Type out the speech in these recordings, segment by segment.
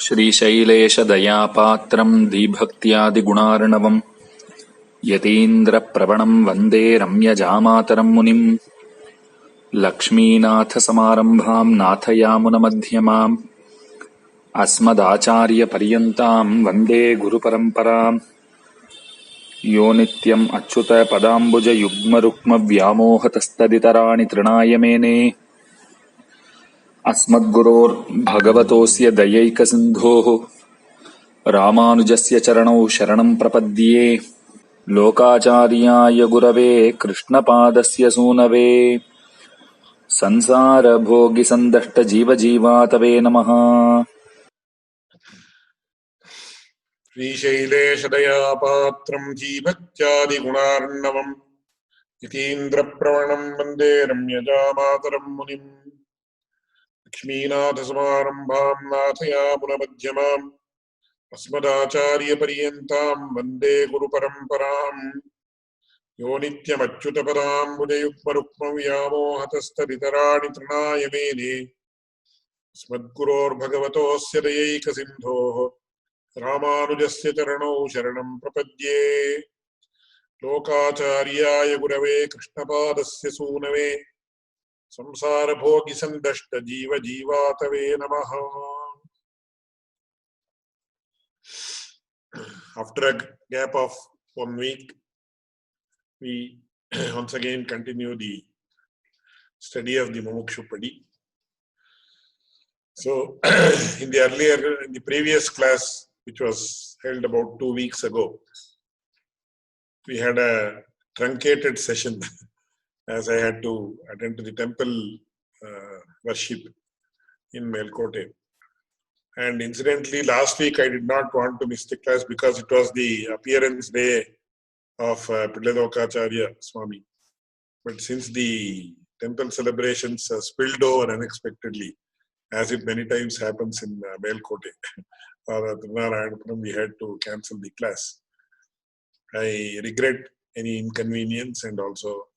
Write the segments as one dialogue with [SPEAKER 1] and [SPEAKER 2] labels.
[SPEAKER 1] श्रीशैलेशदयापात्रम् धीभक्त्यादिगुणार्णवम् यतीन्द्रप्रवणम् वन्दे रम्यजामातरम् मुनिम् लक्ष्मीनाथसमारम्भाम् नाथयामुनमध्यमाम् अस्मदाचार्यपर्यन्ताम् वन्दे गुरुपरम्पराम् यो नित्यम् अच्युतपदाम्बुजयुग्मरुक्मव्यामोहतस्तदितराणि तृणाय मेने अस्मद्गुरोर्भगवतोऽस्य दयैकसिन्धोः रामानुजस्य चरणौ शरणम् प्रपद्ये लोकाचार्याय गुरवे कृष्णपादस्य सूनवे संसारभोगिसन्दष्टजीवजीवातवे नमः।
[SPEAKER 2] श्रीशैलेशदयापात्रम् धीभक्त्यादिगुणार्णवम् यतीन्द्रप्रवणम् वन्दे रम्यजामातरम् मुनिम् लक्ष्मीनाथसमारम्भाम् नाथयामुनमध्यमाम् अस्मदाचार्यपर्यन्ताम् वन्दे गुरुपरम्पराम् यो नित्यमच्युतपदाम्बुजयुग्मरुक्मव्यामोहतस्तदितराणि तृणाय मेने अस्मद्गुरोर्भगवतोऽस्य दयैकसिन्धोः रामानुजस्य चरणौ शरणम् प्रपद्ये लोकाचार्याय गुरवे कृष्णपादस्य सूनवे संसारभोगिसन्दष्टजीवजीवातवे नमः। After a gap of 1 week, we once again continue the study of the Mumuksupadi. So, in the previous class, which was held about 2 weeks ago, we had a truncated session as I had to attend to the temple worship in Melkote. And incidentally, last week I did not want to miss the class because it was the appearance day of Pilladokacharya Swami. But since the temple celebrations spilled over unexpectedly, as it many times happens in Melkote or Tirunarayanpuram, we had to cancel the class. I regret any inconvenience, and also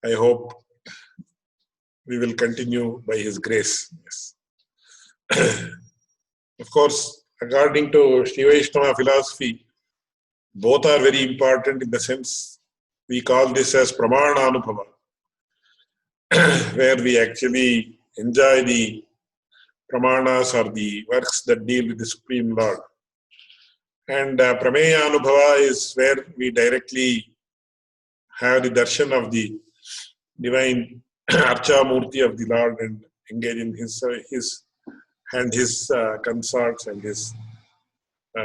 [SPEAKER 2] I hope we will continue by His grace. Yes. Of course, according to Sri Vaishnava philosophy, both are very important in the sense we call this as Pramana Anubhava, where we actually enjoy the Pramanas or the works that deal with the Supreme Lord. And Prameya Anubhava is where we directly have the darshan of the divine Archa Murti of the Lord and engage in His consorts and His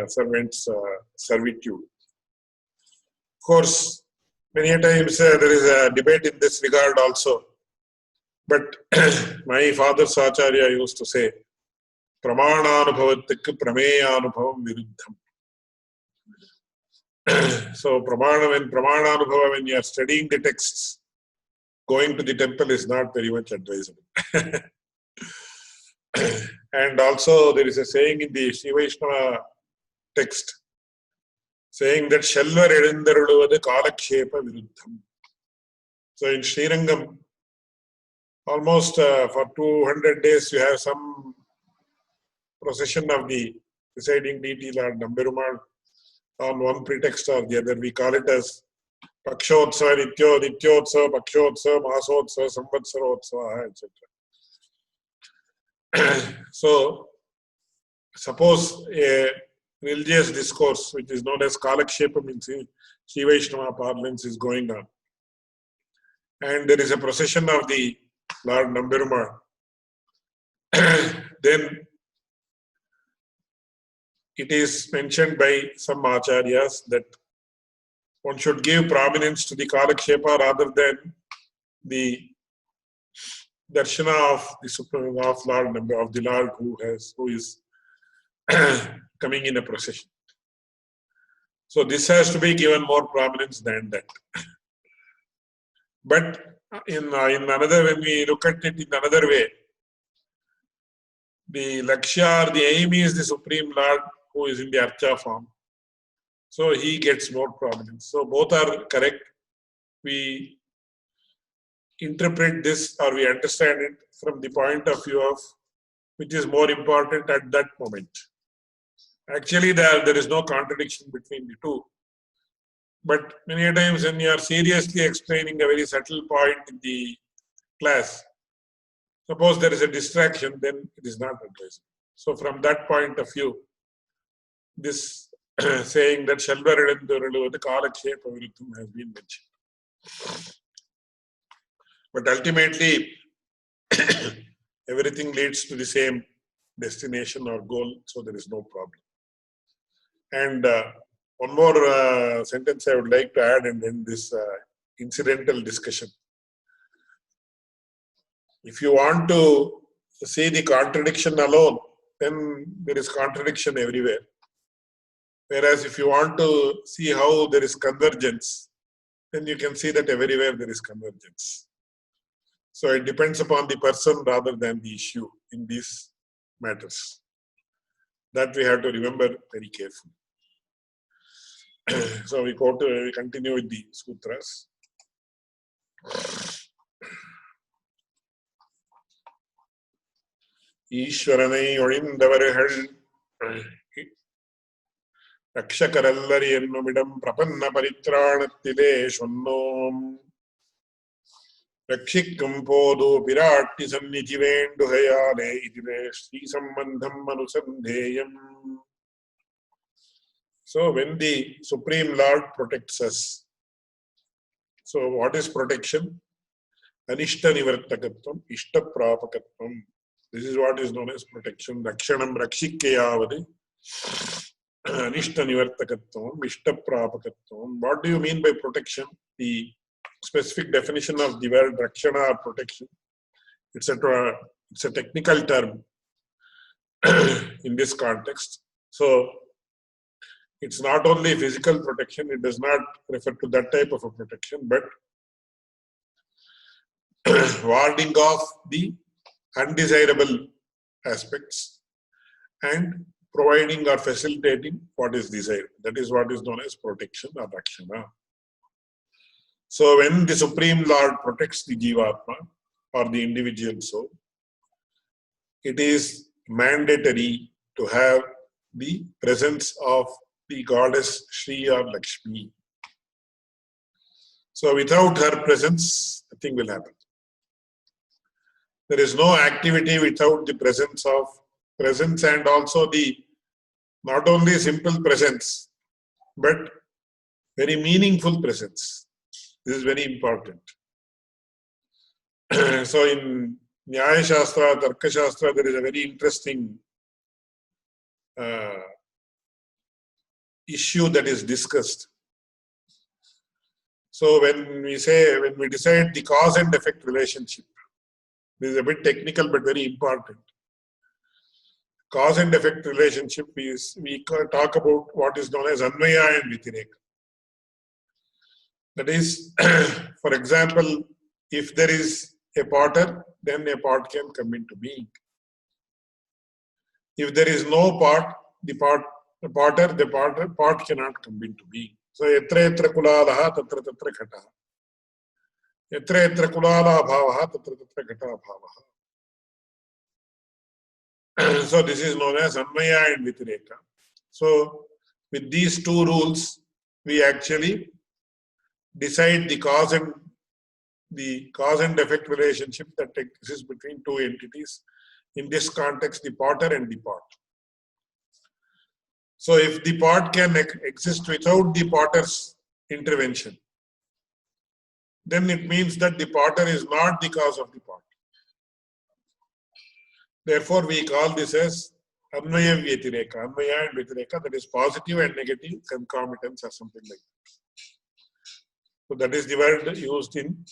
[SPEAKER 2] servants' servitude. Of course, many times there is a debate in this regard also. But my father Sacharya used to say, Pramana-anubhavatikku Prameya-anubhavam viruddham. So, Pramana-anubhava, when you are studying the texts, going to the temple is not very much advisable. And also, there is a saying in the Sri Vaishnava text, saying that Shalvar Edendaruluvadu Kalakshepa Viruddham. So, in Srirangam, almost for 200 days, you have some procession of the presiding deity, Lord Namberumal, on one pretext or the other. We call it as Pakshotsa, Nityotsa, Pakshotsa, Masotsa, Samvatsarotsa, etc. So, suppose a religious discourse, which is known as Kalakshepam in Sri Vaishnava parlance, is going on, and there is a procession of the Lord Namberumal, then it is mentioned by some acharyas that one should give prominence to the Kalakshepa rather than the darshana of the Supreme of Lord of the Lord who is coming in a procession. So this has to be given more prominence than that. But in another, when we look at it in another way, the lakshya or the aim is the Supreme Lord who is in the archa form. So he gets more prominence. So both are correct. We interpret this or we understand it from the point of view of which is more important at that moment. Actually, there is no contradiction between the two. But many times when you are seriously explaining a very subtle point in the class, suppose there is a distraction, then it is not advisable. So from that point of view, this saying that Shalvaradu the Kalakshepa Virutham has been mentioned. But ultimately, everything leads to the same destination or goal, so there is no problem. And one more sentence I would like to add and end this incidental discussion. If you want to see the contradiction alone, then there is contradiction everywhere. Whereas if you want to see how there is convergence, then you can see that everywhere there is convergence. So it depends upon the person rather than the issue in these matters. That we have to remember very carefully. So we continue with the sutras. ஈஸ்வரனை ஒழிந்தவர்கள் ரக்ஷகரல்லரி என்னுமிடம் பிரபன்ன பரித்ராணத்திலே சொன்னோம் ரட்சிக்கும் போது பிராட்டி சந்நிதி வேண்டுகையாலே இதிலே ஸ்ரீ சம்பந்தம் அனுசந்தேயம். So when the Supreme Lord protects us, so what is protection? Anishta nivartakatvam, ishta prapakatvam. This is what is known as protection. Rakshanam rakshikkayavadi, anishta nivartakatvam, ishta prapakatvam. What do you mean by protection? The specific definition of the word rakshana or protection, it's a technical term in this context. So it's not only physical protection, it does not refer to that type of a protection, but warding off the undesirable aspects and providing or facilitating what is desired. That is what is known as protection or rakshana. So when the Supreme Lord protects the Jivatma or the individual soul, it is mandatory to have the presence of the goddess Shri or Lakshmi. So without her presence, nothing will happen. There is no activity without the presence and also the not only simple presence, but very meaningful presence. This is very important. So in Nyaya Shastra, Tarka Shastra, there is a very interesting issue that is discussed. So when we decide the cause and effect relationship, this is a bit technical but very important. Cause and effect relationship is, we talk about what is known as Anvaya and Vitireka. That is, for example, if there is a potter, then a pot can come into being. If there is no pot, the pot cannot come into being. So, yatra yatra kulalaha tatra tatra khataha. Yatra yatra kulala bhavaha tatra tatra khata bhavaha. So, this is known as Anvaya and Vitireka. So, with these two rules, we actually decide the cause and effect relationship that exists between two entities. In this context, the potter and the pot. So if the pot can exist without the potter's intervention, then it means that the potter is not the cause of the pot. Therefore, we call this as Anvaya Vyatireka. Anvaya and Vyatireka, that is positive and negative concomitance or something like that. So that is the word used in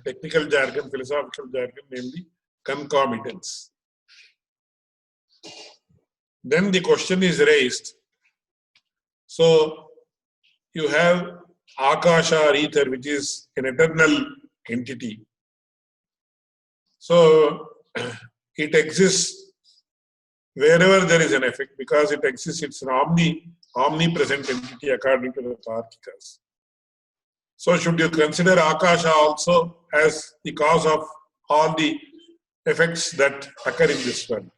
[SPEAKER 2] technical jargon, philosophical jargon, namely concomitance. Then the question is raised. So you have Akasha or ether, which is an eternal entity. So it exists wherever there is an effect, because it exists, it's an omnipresent entity according to the Tarkikas. So should you consider Akasha also as the cause of all the effects that occur in this world?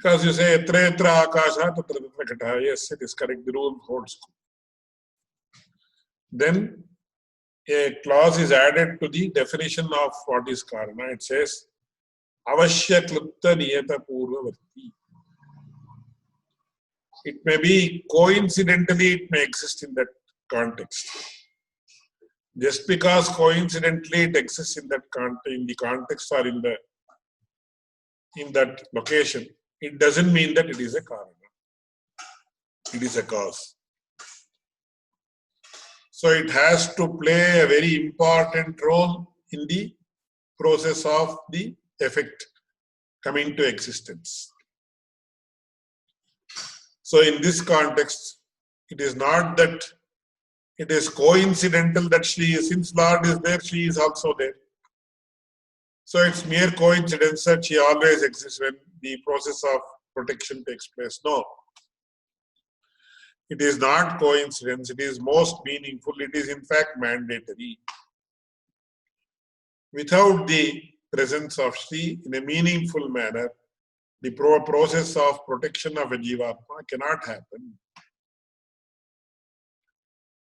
[SPEAKER 2] Because you say etra etra akasha tatra tatra ghata. Yes, it is correct. The rule holds. Then a clause is added to the definition of what is karana. It says avashya klupta niyata purvavarti. It may be coincidentally, it may exist in that context. Just because coincidentally it exists in that in the context or in that location, it doesn't mean that it is a karana. It is a cause. So it has to play a very important role in the process of the effect coming to existence. So in this context, it is not that it is coincidental that since Lord is there, she is also there. So it's mere coincidence that she always exists when the process of protection takes place. No. It is not coincidence. It is most meaningful. It is in fact mandatory. Without the presence of Shri in a meaningful manner, the process of protection of a Jivatma cannot happen.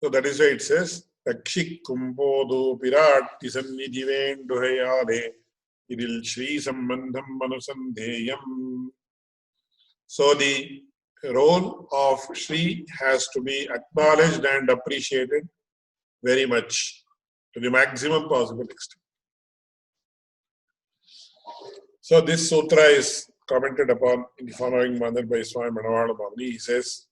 [SPEAKER 2] So that is why it says, Rakshik Kumpodu Pirat Tisannidhiven Duhayade Idil Shri Sambandham Manusandheyam. So the role of Shri has to be acknowledged and appreciated very much to the maximum possible extent. So this sutra is commented upon in the following manner by Swami Manavala Bhavani. He says,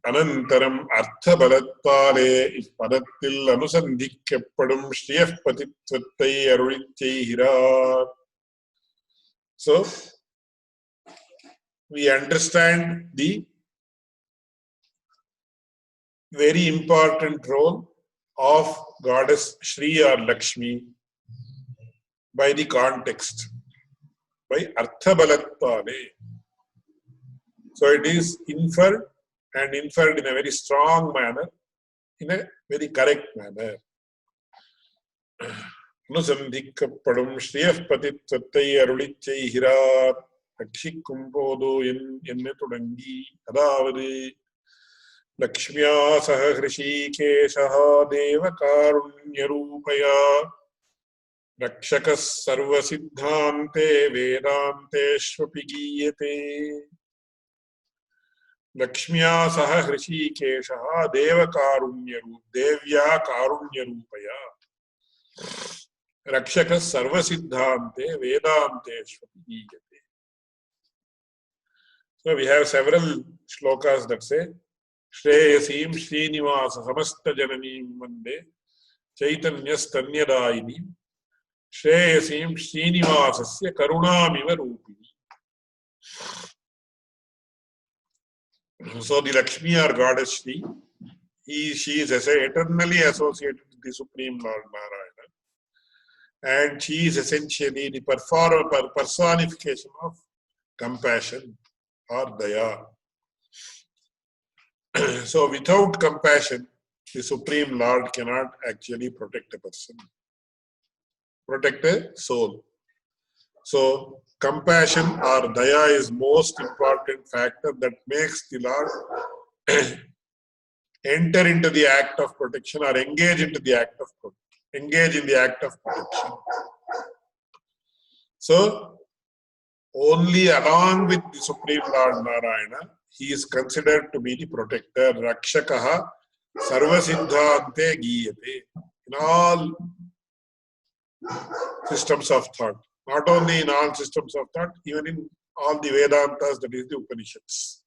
[SPEAKER 2] Anantaram Artha Balattale Padatil Anusandhikyapadum Shriyah Patitvattai Arulityai Hira. So we understand the very important role of goddess Shri or Lakshmi by the context, by Artha Balattale. So it is inferred and inferred in a very strong manner, in a very correct manner. Anusandhikyapadum Shriyah Patitvattai Arulityai Hira. Rakshik Kumpodu enne tudangi adavadu Lakshmya saha Hrishikeshaha Deva Karunya Rupaya Rakshakas Sarva Siddhante Vedanteshvapi Giyate. Lakshmya saha Hrishikeshaha Deva Karunya Devya Karunya Rupaya Rakshakas Sarva Siddhante Vedanteshvapi Giyate. So we have several shlokas that say, Shreyasim Srinivasa Samasta Jananim Mande Chaitanyas Tanyadayinim Shreyasim Srinivasasya Karunamiva Rupini. So the Lakshmi or goddess Shri, she is eternally associated with the Supreme Lord Narayana. And she is essentially the personification of compassion or daya. So without compassion, the Supreme Lord cannot actually protect a person, protect a soul. So compassion or daya is most important factor that makes the Lord enter into the act of protection or engage in the act of protection. So only along with the Supreme Lord Narayana, he is considered to be the protector. Rakshakaha Sarva Siddhante Giyate. In all systems of thought. Not only in all systems of thought, even in all the Vedantas, that is the Upanishads.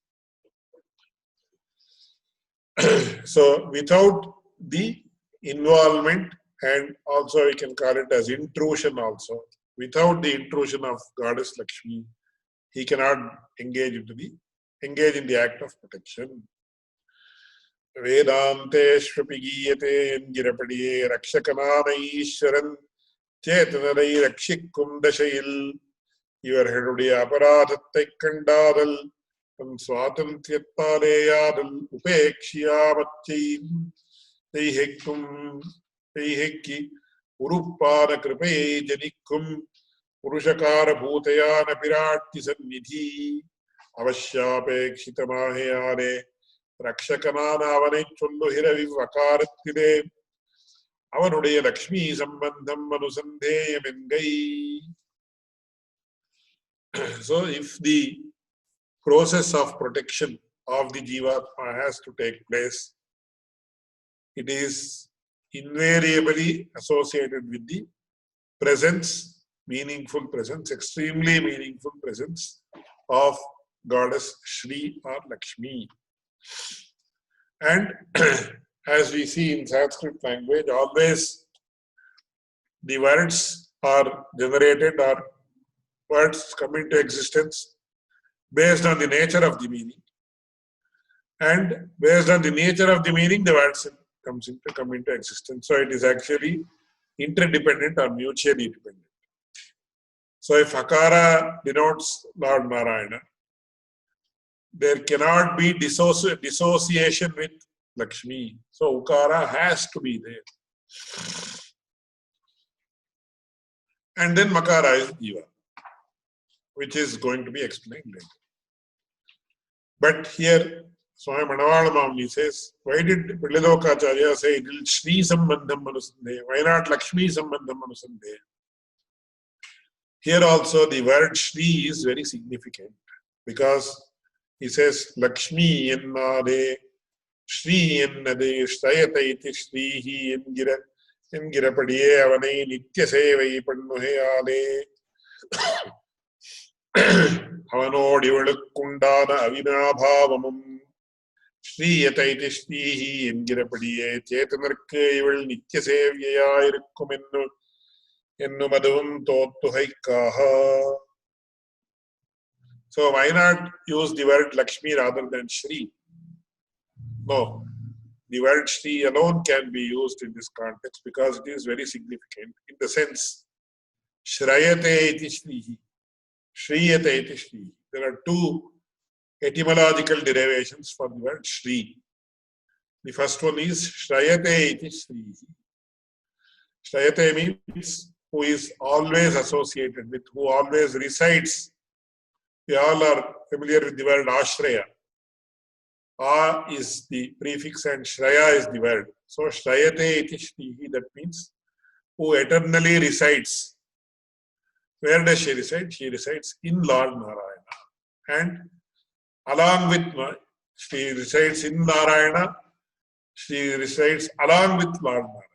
[SPEAKER 2] So without the involvement, and also we can call it as intrusion also, without the intrusion of Goddess Lakshmi, he cannot engage in the act of protection. Vedanteshvapi Giyate Engirapadiye Rakshakanana Ishwaran Chetanadai Rakshikkum Dashayil Ivar Hedudiya Aparathattai Kandadal Tam Swatanthyattalayadal Upekshiyamachin Teihekki Uruppana Kripaye Janikkum Purushakara Bhutayana Pirati Sannidhi Avashyapekshitamahyare Rakshakanana Avane Chullu Hiravi Vakaratide Avanuடைய Lakshmi Sambandham Manusandeyamengai. So if the process of protection of the Jivatma has to take place, it is invariably associated with the presence, meaningful presence, extremely meaningful presence of goddess Shri or Lakshmi. And as we see in Sanskrit language, always the words are generated or words come into existence based on the nature of the meaning. And based on the nature of the meaning, the words come into existence. So it is actually interdependent or mutually dependent. So if Akara denotes Lord Narayana, there cannot be dissociation with Lakshmi. So Ukara has to be there. And then Makara is Jiva, which is going to be explained later. But here, Swami Manavala Mamni says, why did Pillilokacharya say it will Shri Sambandham Manusandhe? Why not Lakshmi Sambandham Manusandhe? Here also the word Shri is very significant because he says Lakshmi Ennade, Shri Ennade, Shrayata iti Shrihi Engirapadiye Avane Nitya Sevai Pannuhe Ale Avanodi Velukundana Avinabhavamam Shriyata iti Shrihi Engirapadiye Chetanarke Ival Nitya Sevyaya Irukkumennu Ennumadavum Tottu Haikaha. So why not use the word Lakshmi rather than Shri? No. The word Shri alone can be used in this context because it is very significant in the sense Shrayate iti Shrihi. Shriyate iti Shrihi. There are two etymological derivations for the word Shri. The first one is Shrayate iti Shrihi. Shrayate means who is always associated with, who always resides. We all are familiar with the word Ashraya. A is the prefix and Shraya is the word. So Shrayate iti Shrihi, that means who eternally resides. Where does she reside? She resides in Lord Narayana. And along with, she resides in Narayana, she resides along with Lord Narayana.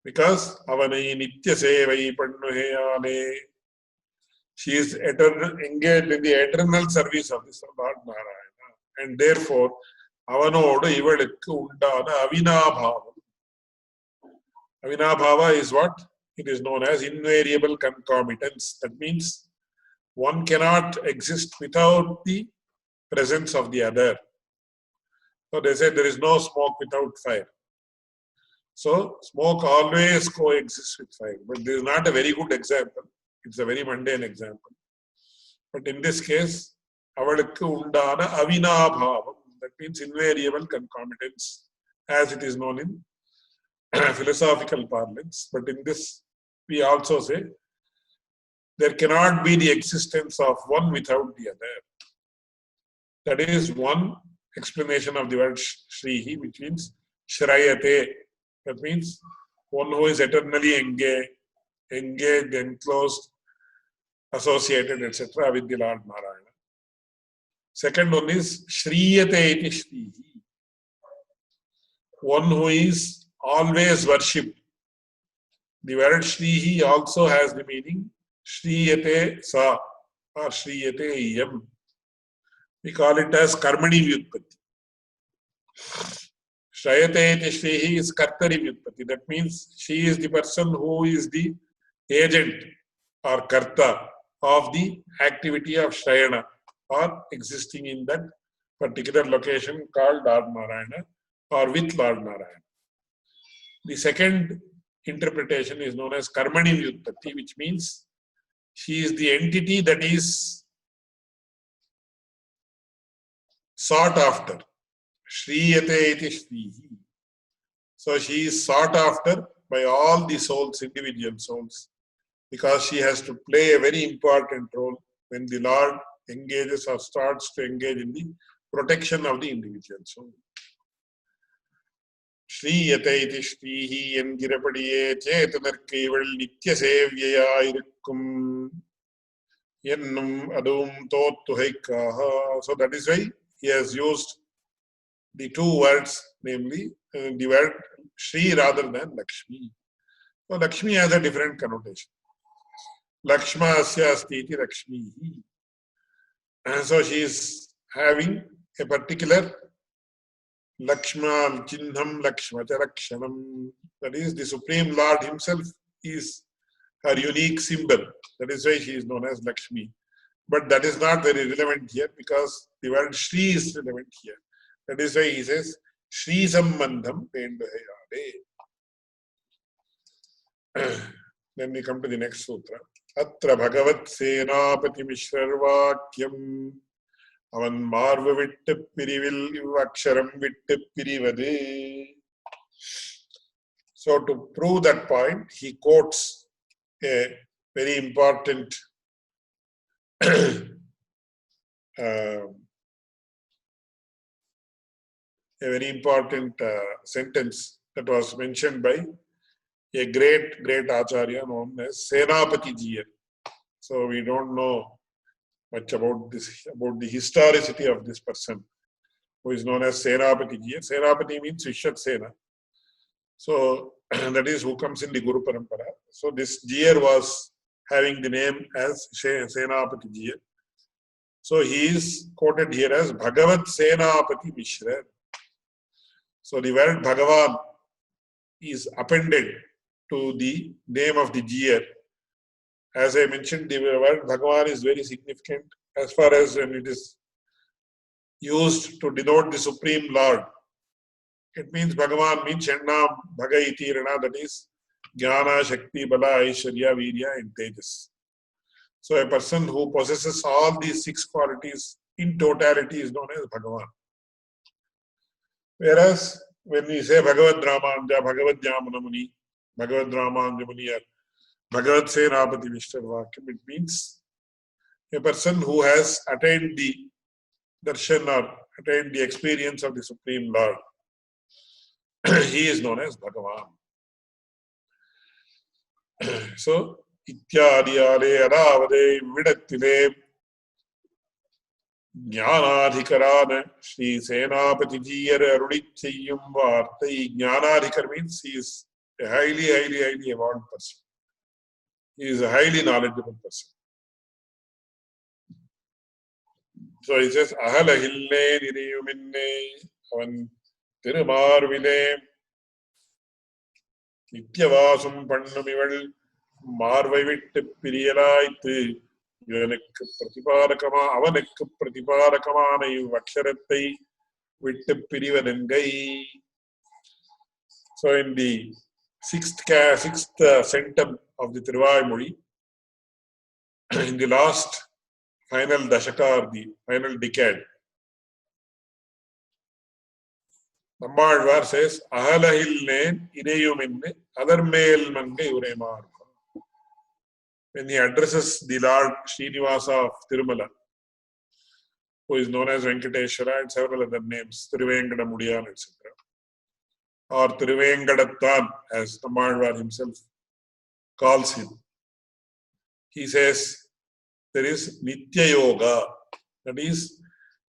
[SPEAKER 2] Because Avanai Nitya Sevai Pannuheyane, she is engaged in the eternal service of this Lord Narayana. And therefore, Avanodu Ivalukku Undana Avinabhava. Avinabhava is what? It is known as invariable concomitance. That means one cannot exist without the presence of the other. So they say there is no smoke without fire. So smoke always coexists with fire. But this is not a very good example. It's a very mundane example. But in this case, Avalukku Undana Avinabhavam. That means invariable concomitance, as it is known in philosophical parlance. But in this, we also say there cannot be the existence of one without the other. That is one explanation of the word Shrihi, which means Shrayate. That means one who is eternally engaged, enclosed, associated, etc. with the Lord Narayana. Second one is Shriyate iti Shrihi. One who is always worshipped. The word Shrihi also has the meaning Shriyate Sa or Shriyate Iyam. We call it as Karmani Vyutpatti. Shrayate iti Shrihi is Kartari Vyutpatti. That means she is the person who is the agent or Karta of the activity of Shrayana or existing in that particular location called Lord Narayana or with Lord Narayana. The second interpretation is known as Karmani Vyutpatti, which means she is the entity that is sought after. Shriyate iti Shrihi. So she is sought after by all the souls, individual souls. because she has to play a very important role when the Lord engages or starts to engage in the protection of the individual. So, ஸ்ரீயதை ஸ்ரீஹி என்கிறபடியே சேதனர்க்கு இவள் நித்திய சேவியாயிருக்கும் என்னும் அதுவும் தோத்துகைக்காக. So that is why he has used the two words, namely the word Shri rather than Lakshmi. So Lakshmi has a different connotation. Lakshma asya asti iti Lakshmi. And so she is having a particular Lakshma Chinnam Lakshmata Lakshanam. That is, the Supreme Lord himself is her unique symbol. That is why she is known as Lakshmi. But that is not very relevant here because the word Shri is relevant here. That is why he says, Shri Sambandham Pendahayade. Then we come to the next sutra. Atra Bhagavat Senapati Mishrar அவன் மார்பு விட்டு பிரிவில் இவ்வக்ஷரம் விட்டு பிரிவது. So to prove that point, he quotes a very important sentence that was mentioned by a great acharya known as Senapati Jiya. So we don't know much about the historicity of this person who is known as Senapati Jiya. Senapati means Vishat Sena. So that is who comes in the Guru Parampara. So this Jiya was having the name as Senapati Jiya. So he is quoted here as Bhagavat Senapati Mishra. So the word Bhagavan is appended to the name of the Jiya. As I mentioned, the word Bhagavan is very significant as far as when it is used to denote the Supreme Lord. It means Bhagavan means Shandam Bhaga iti Rana, that is Jnana, Shakti, Bala, Aishwarya, Virya and Tejas. So a person who possesses all these six qualities in totality is known as Bhagavan. Whereas when we say Bhagavad Ramanja, Bhagavad Jamana Muni, Bhagavad Ramanja Muni, Bhagavad Senapati Mishra Vakyam, it means a person who has attained the darshan or attained the experience of the Supreme Lord. He is known as Bhagavan. So, Ityadiyale Adavade Vidattile Jnanadhikarana Shri Senapati Jiyar Arudichayum Vartai. Jnanadhikar means he is a highly evolved person. He is a highly knowledgeable person. So he says, Ahalahille Niriyuminne Avan Tirumarvile Nityavasum Pannumival Marvai Vittu Piriyalaithu Ivanukku Pratiparakamaana Ivvaksharattai Vittu Pirivadangai. So in the sixth centum of the Tiruvazhmozhi, in the last final dashaka or the final decade, Nammalvar says, Ahalahillen Ineyuminne Adarmel Mangai Uremar. When he addresses the Lord Srinivasa of Tirumala, who is known as Venkateshwara and several other names, Tiruvengadamudiyan, etc., or Tiruvengadattan, as Nammalvar himself calls him, he says there is Nitya Yoga, that is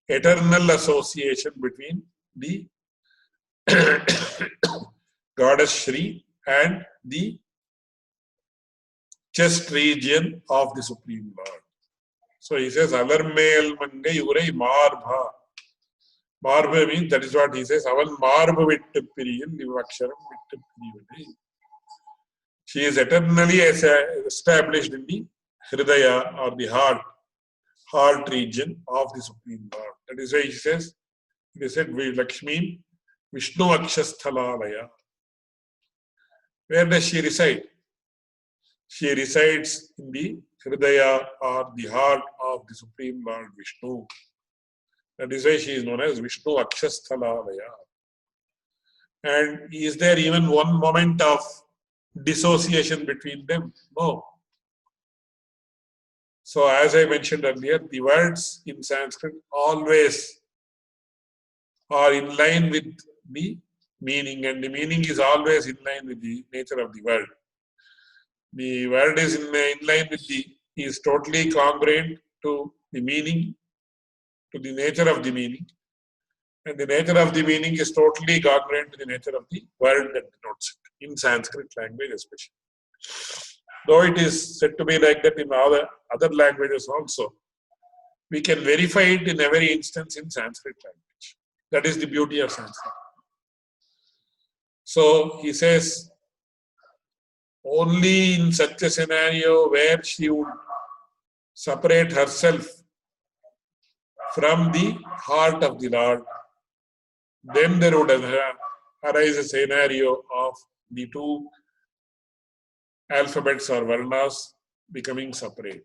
[SPEAKER 2] eternal association between the goddess Shri and the chest region of the Supreme Lord. So he says, Alarmel Mangai Urei Marbha. Marbha means, that is what he says, Avan Marbha Vittu Piriyal Ivaksharam Vittu Piriyavade. She is eternally established in the Hridaya or the heart region of the Supreme Lord. That is why he says, he said, Lakshmi Vishnu Akshasthalalaya. Where does she reside? She resides in the Hridaya or the heart of the Supreme Lord Vishnu. That is why she is known as Vishnu Akshasthalalaya. And is there even one moment of dissociation between them? No. So as I mentioned earlier, the words in Sanskrit always are in line with the meaning, and the meaning is always in line with the nature of the word. The word is in line with is totally congruent to the meaning, to the nature of the meaning, and the nature of the meaning is totally congruent to the nature of the word that denotes it, in Sanskrit language especially. Though it is said to be like that in other languages also, we can verify it in every instance in Sanskrit language. That is the beauty of Sanskrit. So he says, only in such a scenario where she would separate herself from the heart of the Lord, then there would arise a scenario of the two alphabets or varnas becoming separate.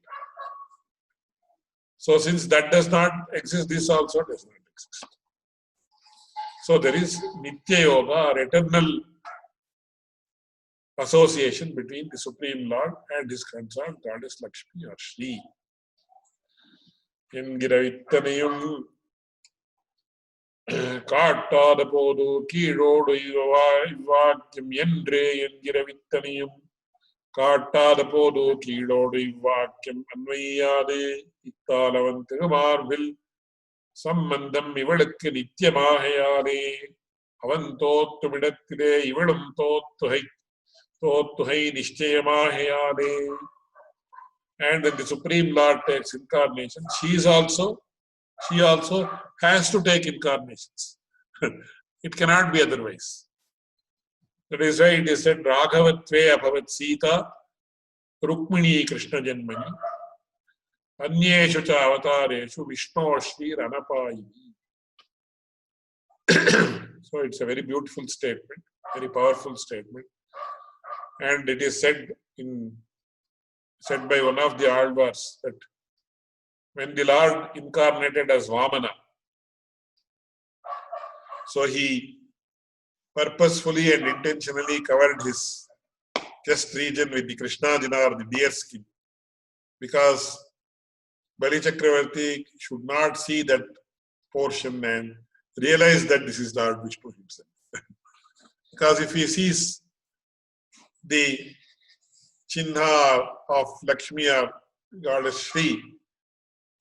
[SPEAKER 2] So since that does not exist, this also does not exist. So there is Nitya Yoga, or eternal association between the Supreme Lord and his consort goddess Lakshmi or Shri. Engiravitthaniyum காட்டாத போது கீழோடு இவ்வாக்கியம் என்று என்கிறவித்தனையும் காட்டாத போது கீழோடு இவ்வாக்கியம் அன்வையாது இத்தால் அவன் திருமார்பில் சம்பந்தம் இவளுக்கு நித்தியமாகையாலே அவன் தோத்துமிடத்திலே இவளும் தோத்துகை நிச்சயமாகையாலே. And when the Supreme Lord takes incarnation, she also has to take incarnations. It cannot be otherwise. That is why it is said, Raghavatve abhavat Sita Rukmini Krishna Janmani Anyeshu cha avatareshu Vishnu Shri Ranapayini. So it's a very beautiful statement, very powerful statement. And it is said by one of the Alvars that when the Lord incarnated as Vamana, so he purposefully and intentionally covered his chest region with the Krishnajana or the deer skin, because Bali Chakravarti should not see that portion and realize that this is Lord Vishnu himself. Because if he sees the Chinha of Lakshmi or goddess Shri,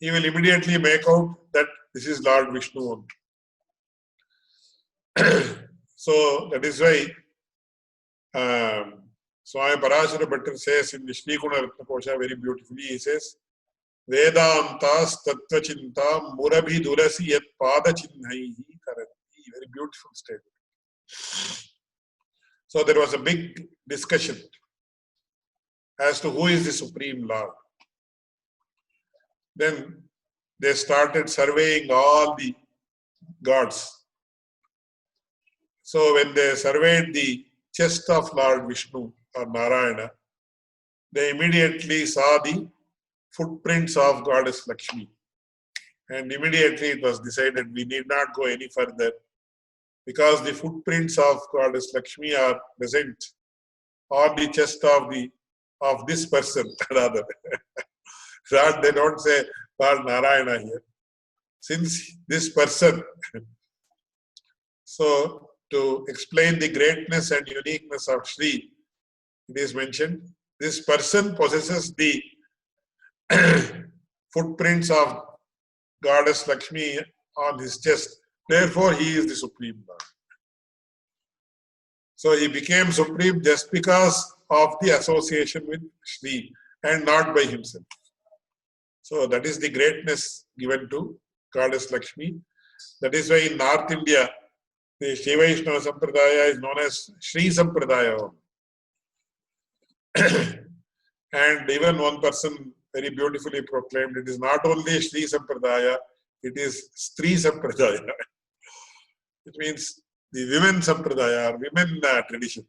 [SPEAKER 2] he will immediately make out that this is Lord Vishnu only. So that is why Swami Parashara Bhattar says in the Shri Guna Ratna Kosha very beautifully, he says, Vedantas Tattva Chinta Murabhi Durasi Yat Pada Chinhaihi Karati. Very beautiful statement. So there was a big discussion as to who is the Supreme Lord. Then they started surveying all the gods. So when they surveyed the chest of Lord Vishnu or Narayana, they immediately saw the footprints of goddess Lakshmi. And immediately it was decided we need not go any further, because the footprints of goddess Lakshmi are present on the chest of this person rather. That they don't say Lord Narayana here. Since this person, so to explain the greatness and uniqueness of Shri, it is mentioned, this person possesses the footprints of goddess Lakshmi on his chest. Therefore, he is the Supreme Lord. So he became Supreme just because of the association with Shri and not by himself. So that is the greatness given to goddess Lakshmi. That is why in North India, the Shri Vaishnava Sampradaya is known as Shri Sampradaya. And even one person very beautifully proclaimed, it is not only Shri Sampradaya, it is Stri Sampradaya. It means the women Sampradaya or women tradition.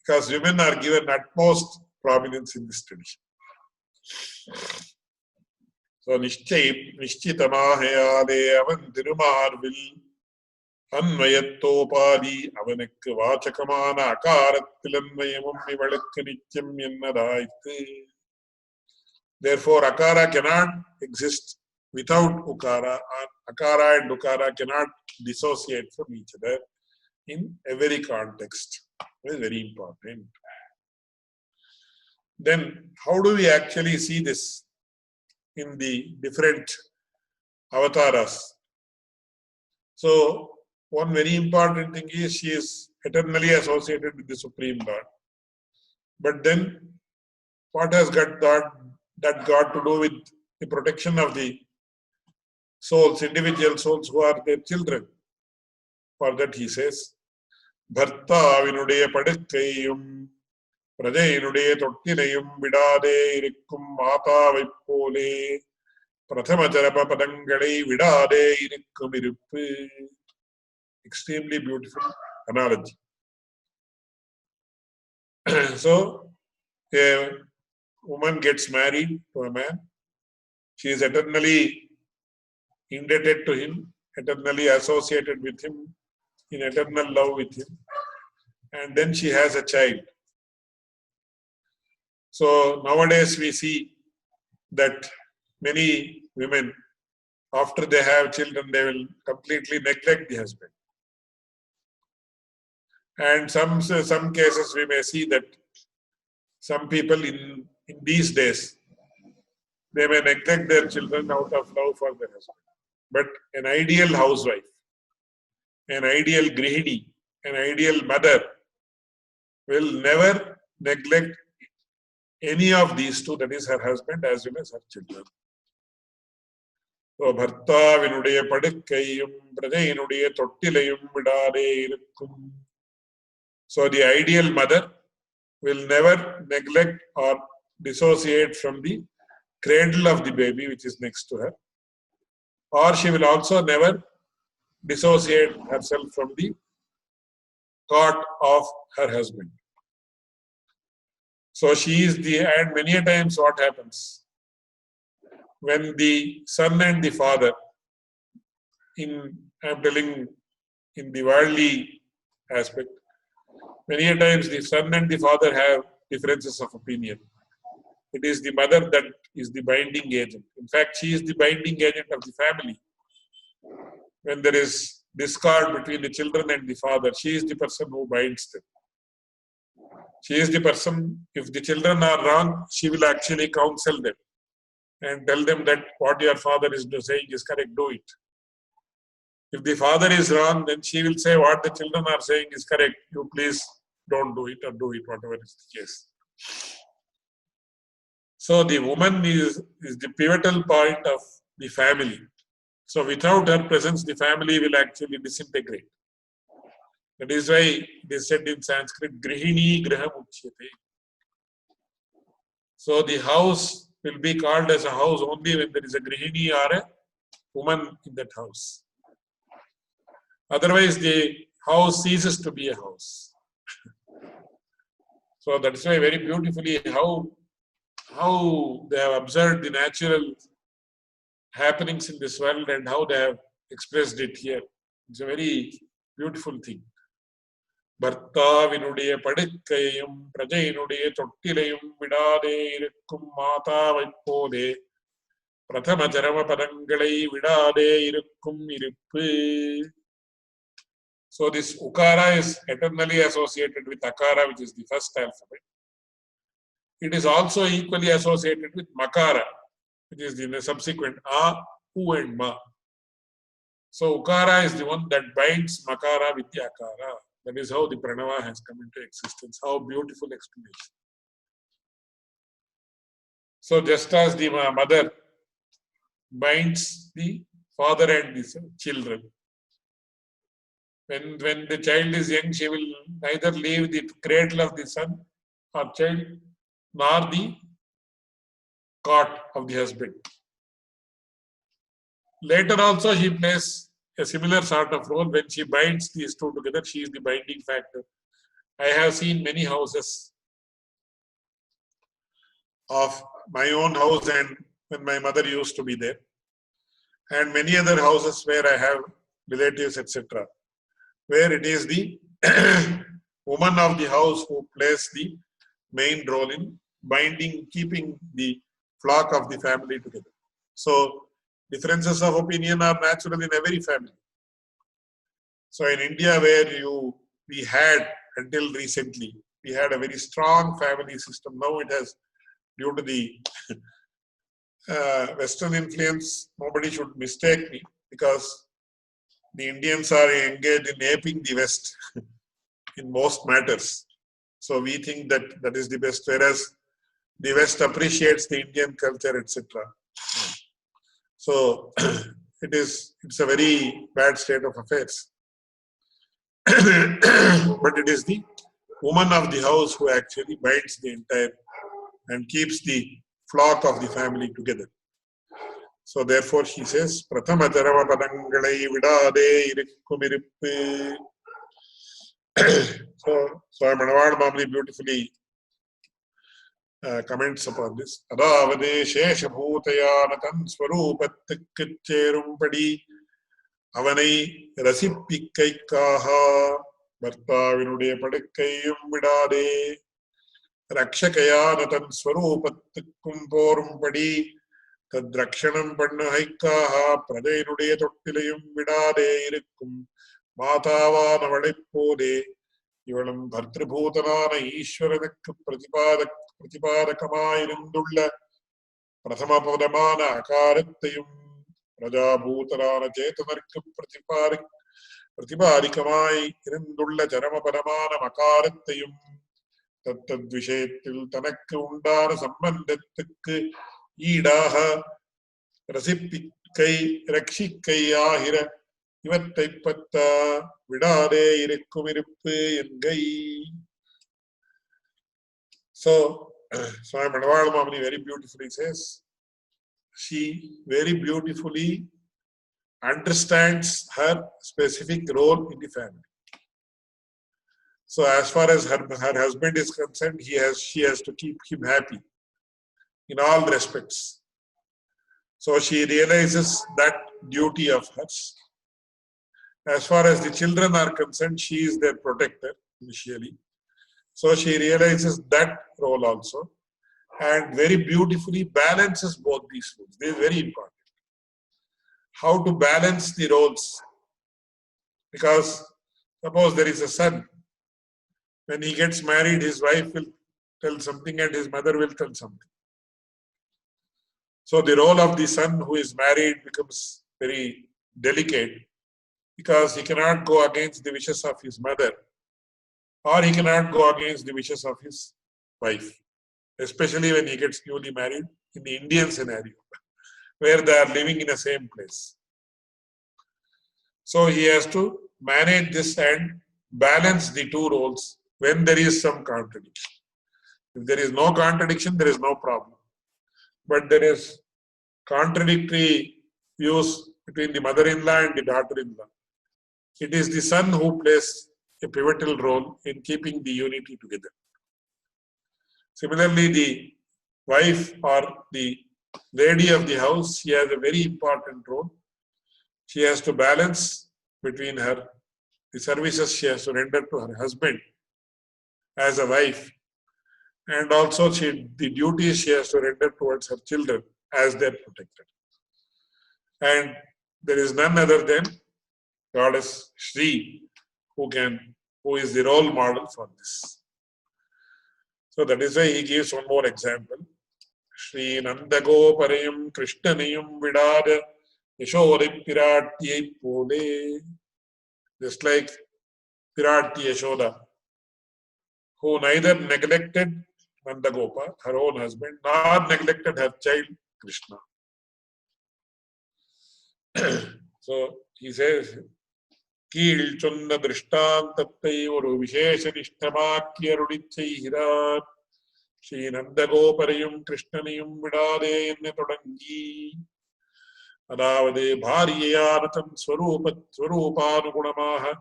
[SPEAKER 2] Because women are given utmost prominence in this tradition. So Nishchitamahayade Avan Tirumarvil Anvayatopadi Avanekku Vachakamana Akarattilanvayamam Ivalakku Nityam Ennadaithu. Therefore, akara cannot exist without ukara. Akara and ukara cannot dissociate from each other in every context. It is very important. Then, how do we actually see this in the different avatars? So, one very important thing is she is eternally associated with the Supreme Lord. But then, what has got that got to do with the protection of the souls, individual souls who are their children? For that he says, Bhartavinuடைய படுக்கையும் பிரஜையினுடைய தொட்டிலையும் விடாதே இருக்கும் மாதாவைப் போலே பிரதம ஜரப பதங்களை விடாதே இருக்கும் இருப்பு. Extremely beautiful analogy. So, a woman gets married to a man. She is eternally indebted to him, eternally associated with him, in eternal love with him. And then she has a child. So nowadays we see that many women, after they have children, they will completely neglect the husband. And some cases we may see that some people in these days, they may neglect their children out of love for their husband. But an ideal housewife, an ideal grihini, an ideal mother will never neglect any of these two, that is her husband as well as her children. So, Bhartavinuடைய படுக்கையும் பிரஜையினுடைய தொட்டிலையும் விடாதே இருக்கும். So, the ideal mother will never neglect or dissociate from the cradle of the baby which is next to her. Or she will also never dissociate herself from the cot of her husband. So she is and many a times what happens? When the son and the father, I'm telling in the worldly aspect, many a times the son and the father have differences of opinion. It is the mother that is the binding agent. In fact, she is the binding agent of the family. When there is discord between the children and the father, she is the person who binds them. She is the person, if the children are wrong, she will actually counsel them and tell them that what your father is saying is correct, do it. If the father is wrong, then she will say what the children are saying is correct, you please don't do it or do it, whatever is the case. So the woman is the pivotal point of the family. So without her presence, the family will actually disintegrate. That is why it is said in Sanskrit, Grihini Graham Uchyate. So the house will be called as a house only when there is a Grihini or a woman in that house. Otherwise, the house ceases to be a house. So that's why very beautifully how they have observed the natural happenings in this world and how they have expressed it here. It's a very beautiful thing. பர்த்தாவினுடைய படுக்கையும் பிரஜையினுடைய தொட்டிலையும் விடாதே இருக்கும் மாதாவைப் போலே பிரதம சரம பதங்களை விடாதே இருக்கும் இருப்பு. So this ukara is eternally associated with akara, which is the first alphabet. It is also equally associated with makara, which is the subsequent a, u and ma. So ukara is the one that binds makara with the akara. That is how the pranava has come into existence. How beautiful explanation. So just as the mother binds the father and the children, when the child is young, she will neither leave the cradle of the son or child nor the cot of the husband. Later also she plays a similar sort of role. When she binds these two together, she is the binding factor. I have seen many houses of my own house and when my mother used to be there, and many other houses where I have relatives, etc., where it is the woman of the house who plays the main role in binding, keeping the flock of the family together. So differences of opinion are natural in every family. So in India, where we had until recently, we had a very strong family system. Now it has, due to the Western influence, nobody should mistake me, because the Indians are engaged in aping the West in most matters. So we think that that is the best, whereas the West appreciates the Indian culture, etc. So it's a very bad state of affairs. But it is the woman of the house who actually binds the entire and keeps the flock of the family together. So therefore she says, Prathama Charama Padangalai Vidade Irikkumirippu. So Manawad Mamli beautifully comments upon this. Adavade Shesha Bhutayanatan Swarupatikkerumpadi Avanai Rasipikkaikaha Bhartavinude Padakkaiyum Vidade Rakshakayanatan Swarupatikkumporumpadi Tadrakshanam Pannahaikaha Pradainude Tottilayum Vidade Irikkum Matavanavalipode Ivalam Bhartribhutanana Ishwaranak Pratipadakamayirindulla Prathama Padamana Akarattayum Prajabhutanana Chetanarka Pratipadikamayi Irindulla Charama Padamana Makarattayum Tattadvishetil Tanakku Undana Sambandhathukku Eedaha Rasipikkai Rakshikkai Ahira Ivatthaipatta Vidade Irikkumirippu Engai. So Manawal Mamani very beautifully says, she very beautifully understands her specific role in the family. So as far as her husband is concerned, she has to keep him happy in all respects. So she realizes that duty of hers. As far as the children are concerned, she is their protector initially. So she realizes that role also, and very beautifully balances both these roles. This is very important. How to balance the roles. Because suppose there is a son. When he gets married, his wife will tell something and his mother will tell something. So the role of the son who is married becomes very delicate, because he cannot go against the wishes of his mother, or he cannot go against the wishes of his wife, especially when he gets newly married in the Indian scenario, where they are living in the same place. So he has to manage this and balance the two roles when there is some contradiction. If there is no contradiction, there is no problem. But there is contradictory views between the mother-in-law and the daughter-in-law. It is the son who plays a pivotal role in keeping the unity together. Similarly, the wife or the lady of the house, she has a very important role. She has to balance between the services she has to render to her husband as a wife, and also the duties she has to render towards her children as their protector. And there is none other than Goddess Shri who is the role model for this. So that is why he gives one more example. Shri Nandago Parayam Krishnanayam Vidada Yashori Piratiyai Pole. Just like Pirati Yashoda, who neither neglected Nandagopa, her own husband, nor neglected her child Krishna. So he says, Keel Chunda Drishtantattai Oru Visheshanishtamakyarudichaihirat Shri Nandagoparayum Krishnanayum Vidade Enne Todangi Adavade Bhariyayanatam Swarupanugunamaha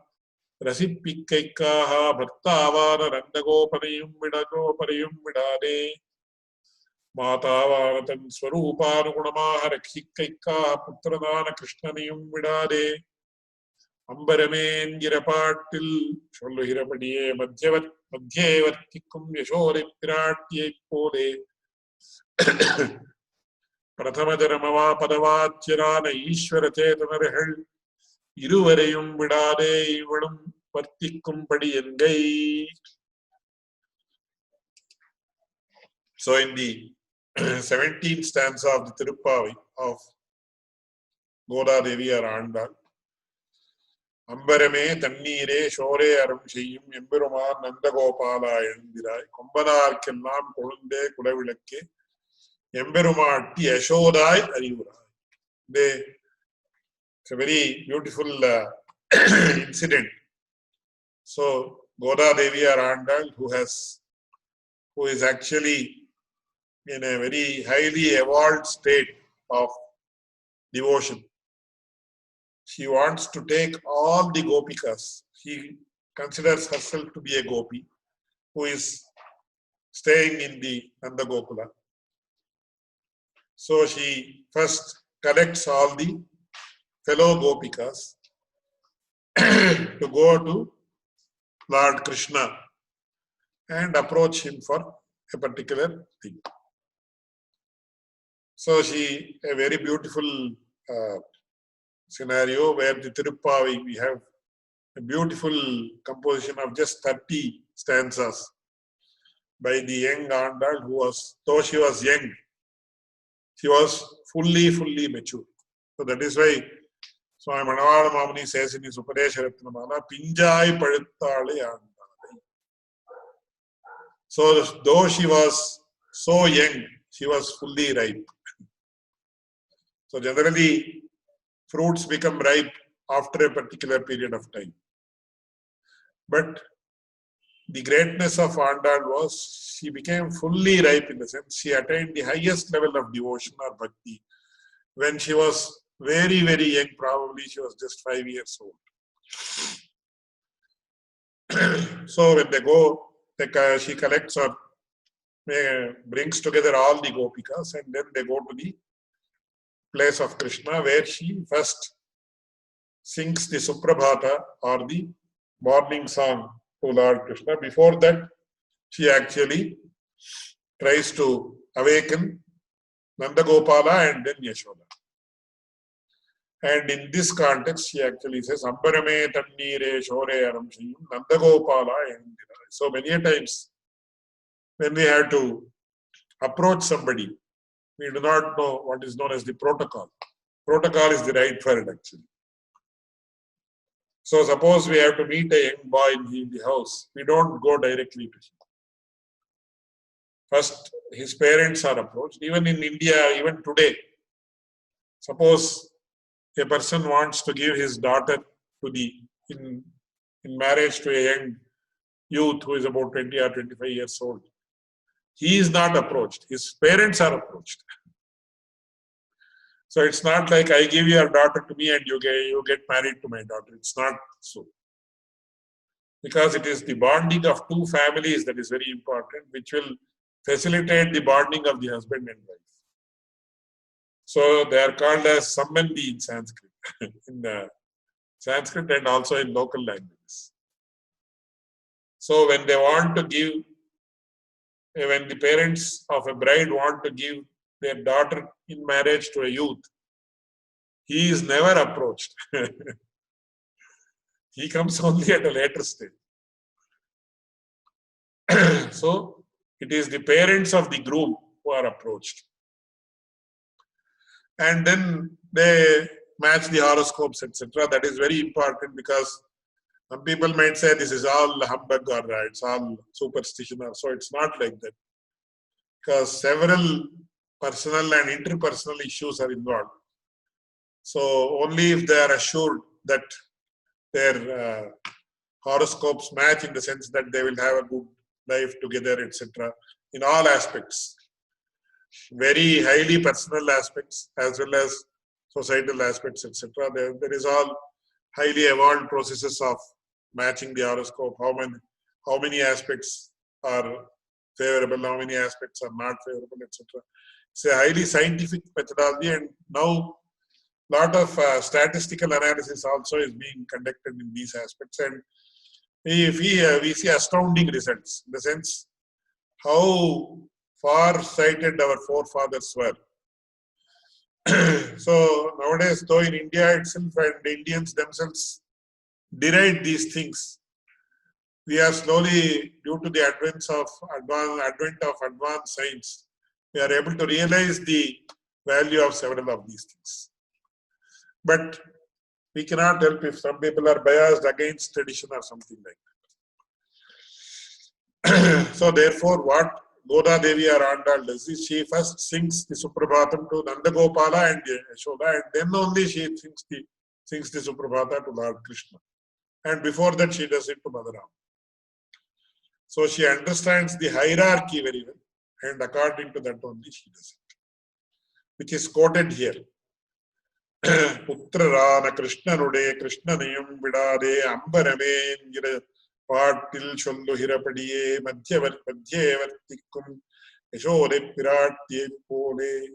[SPEAKER 2] Rasipikkaikaha Bhartavana Nandagoparayum Vidade Matavanatam Swarupanugunamaha Rakshikkaikaha Putradana Krishnanayum Vidade Ambaramen Girapatil Sholluhirapadiye Madhyevartikkum Yashore Piratiyai Pole பிரதமஜரமவா பதவாச்சிரான ஈஸ்வர சேதனர்கள் இருவரையும் விடாதே இவளும் வர்த்திக்கும்படி என்கை. So in the 17th stanza of the Tiruppavi of Goda Devi or Andal, அம்பரமே தண்ணீரே ஷோரே அறம் செய்யும் எம்பெருமான் நந்தகோபாலா எழுந்திராய் கொம்பனார்க்கெல்லாம் கொழுந்தே குலவிளக்கே எம்பெருமாட்டி யசோதாய் அறிவுராய். It's a very beautiful incident. So Goda Devi or Andal, who is actually in a very highly evolved state of devotion. She wants to take all the gopikas. She considers herself to be a gopi who is staying in the Nanda Gokula. So she first collects all the fellow gopikas to go to Lord Krishna and approach him for a particular thing. So a very beautiful scenario where the Tiruppavi, we have a beautiful composition of just 30 stanzas by the young Andal who was, though she was young, she was fully mature. So that is why Swami Manavada Mamuni says in his Upadesha Ratnamala, Pinjai Paduttale Andale. So though she was so young, she was fully ripe. So generally, fruits become ripe after a particular period of time. But the greatness of Andal was she became fully ripe in the sense she attained the highest level of devotion or bhakti when she was very young. Probably she was just 5 years old. So when they go, she collects or brings together all the gopikas and then they go to the place of Krishna where she first sings the Suprabhata or the morning song to Lord Krishna. Before that, she actually tries to awaken Nandagopala and then Yashoda. And in this context, she actually says, Ambarame tannire shore aram shiyum Nandagopala endira. So many times when we have to approach somebody, we do not know what is known as the protocol. Protocol is the right word actually. So suppose we have to meet a young boy in the house, we don't go directly to him. First, his parents are approached. Even in India, even today, suppose a person wants to give his daughter to in marriage to a young youth who is about 20 or 25 years old. He is not approached. His parents are approached. So it's not like I give your daughter to me and you get married to my daughter. It's not so. Because it is the bonding of two families that is very important, which will facilitate the bonding of the husband and wife. So they are called as sambandhi in Sanskrit, in Sanskrit and also in local languages. So when they want to give, when the parents of a bride want to give their daughter in marriage to a youth, he is never approached. He comes only at a later stage. So it is the parents of the groom who are approached. And then they match the horoscopes, etc. That is very important because some people might say this is all humbug or it's all superstition or so. It's not like that. Because several personal and interpersonal issues are involved. So only if they are assured that their horoscopes match in the sense that they will have a good life together, etc. in all aspects. Very highly personal aspects as well as societal aspects, etc. There is all highly evolved processes of matching the horoscope. How many aspects are favorable, how many aspects are not favorable, etc. It's a highly scientific methodology, and now a lot of statistical analysis also is being conducted in these aspects, and we see astounding results in the sense how far-sighted our forefathers were. So nowadays, though in India itself and Indians themselves deride these things, we are slowly, due to the advent of advanced science, we are able to realize the value of several of these things. But we cannot help if some people are biased against tradition or something like that. So therefore, what Goda Devi or Andal does is she first sings the Suprabhatam to Nanda Gopala and Yashoda, and then only she sings the Suprabhata to Lord Krishna. And before that, she does it to Mother Ram. So she understands the hierarchy very well, and according to that only she does it, which is quoted here. Putrarana Krishna Nude Krishna Nayam Vidade Ambaramendra Patil Chollu Hirapadiye Madhyavartikum Yashode Piratye Pole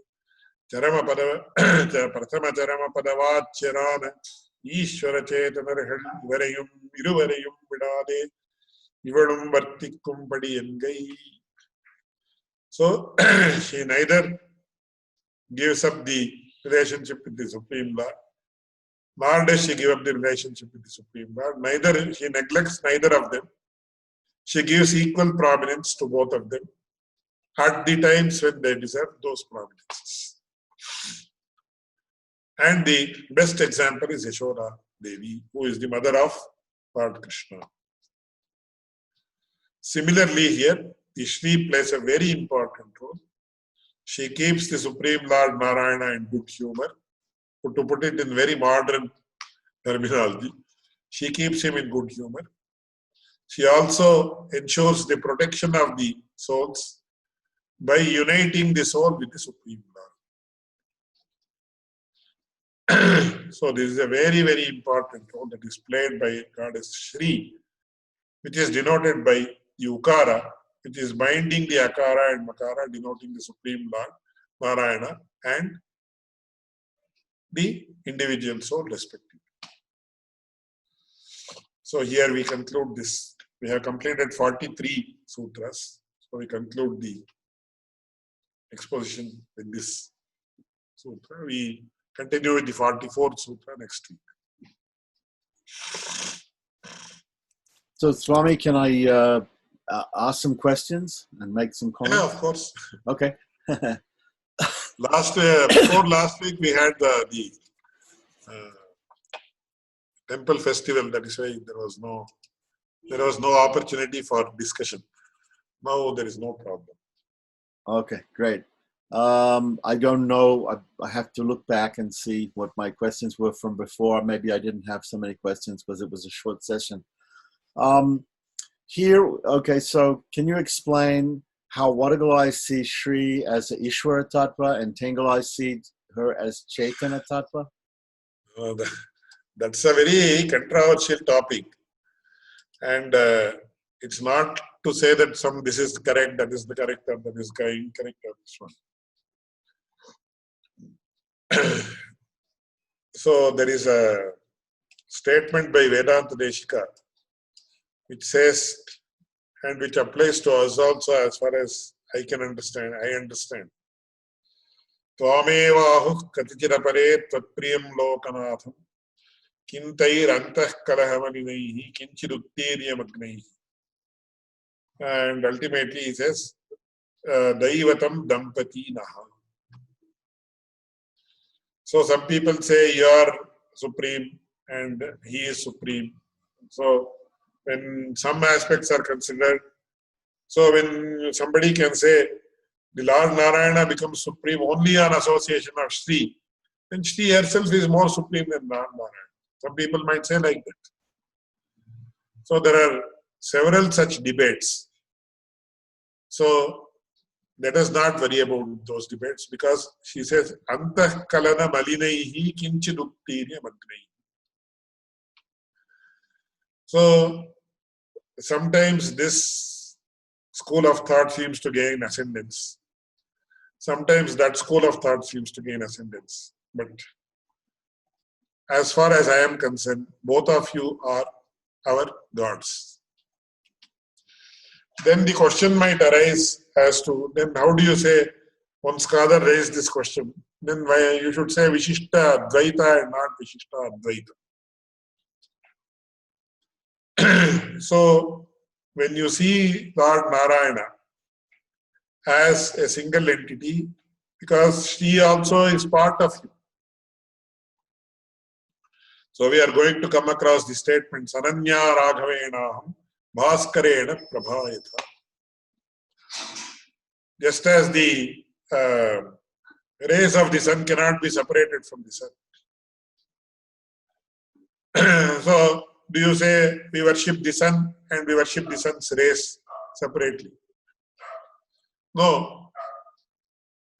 [SPEAKER 2] Charamapada Prathama Charama Padavacharana Ishvara Chetanar Varayum Iruvarayum Vidade Ivanum Vartikum Padiyangai. So she neither gives up the relationship with the Supreme Lord, nor does she give up the relationship with the Supreme Lord. Neither she neglects neither of them. She gives equal prominence to both of them at the times when they deserve those prominences. And the best example is Yashoda Devi, who is the mother of Lord Krishna. Similarly here, the Shri plays a very important role. She keeps the Supreme Lord Narayana in good humor. To put it in very modern terminology, she keeps him in good humor. She also ensures the protection of the souls by uniting the soul with the Supreme Lord. So this is a very, very important role that is played by Goddess Shri, which is denoted by the Ukara, which is binding the Akara, and Makara denoting the Supreme Lord Narayana and the individual soul respectively. So here we conclude this. We have completed 43 sutras. So we conclude the exposition with this sutra. We continue with the 44th sutra next week.
[SPEAKER 3] So Swami, can I ask some questions and make some comments?
[SPEAKER 2] Yeah, of course.
[SPEAKER 3] Okay.
[SPEAKER 2] Before last week we had the temple festival. That is why there was no opportunity for discussion. Now there is no problem.
[SPEAKER 3] Okay, great. I don't know. I have to look back and see what my questions were from before. Maybe I didn't have so many questions because it was a short session. Here, okay, so can you explain how Vadagalai sees Shri as an Ishvara Tattva and Tengalai sees her as Chaitanya Tattva?
[SPEAKER 2] That's a very controversial topic. And it's not to say that this is correct, that is the correct, or that is incorrect, or this one. So there is a statement by Vedanta Deshika which says, and which applies to us also as far as I understand. Tvamevahu katichirapare tvatpriyam lokanatham kintair antah kalahamalinahi kinchiruttiryam agnaihi. And ultimately he says, Daivatam dampati naha. So some people say you are supreme and he is supreme. So when some aspects are considered, so when somebody can say the Lord Narayana becomes supreme only on association of Shri, then Shri herself is more supreme than Lord Narayana. Some people might say like that. So there are several such debates. So let us not worry about those debates, because she says, Antah kalana malinaihi kinchiduktirya magnaihi. So sometimes this school of thought seems to gain ascendance. Sometimes that school of thought seems to gain ascendance. But as far as I am concerned, both of you are our gods. Then the question might arise as to, then how do you say, one scholar raised this question, then why you should say Vishishta Advaita and not Vishishta Advaita. So, when you see Lord Narayana as a single entity, because she also is part of you. So we are going to come across the statements Ananya Raghavenaham Bhaskarena Prabhayatha. Just as the rays of the sun cannot be separated from the sun. So, do you say we worship the sun and we worship the sun's rays separately? No.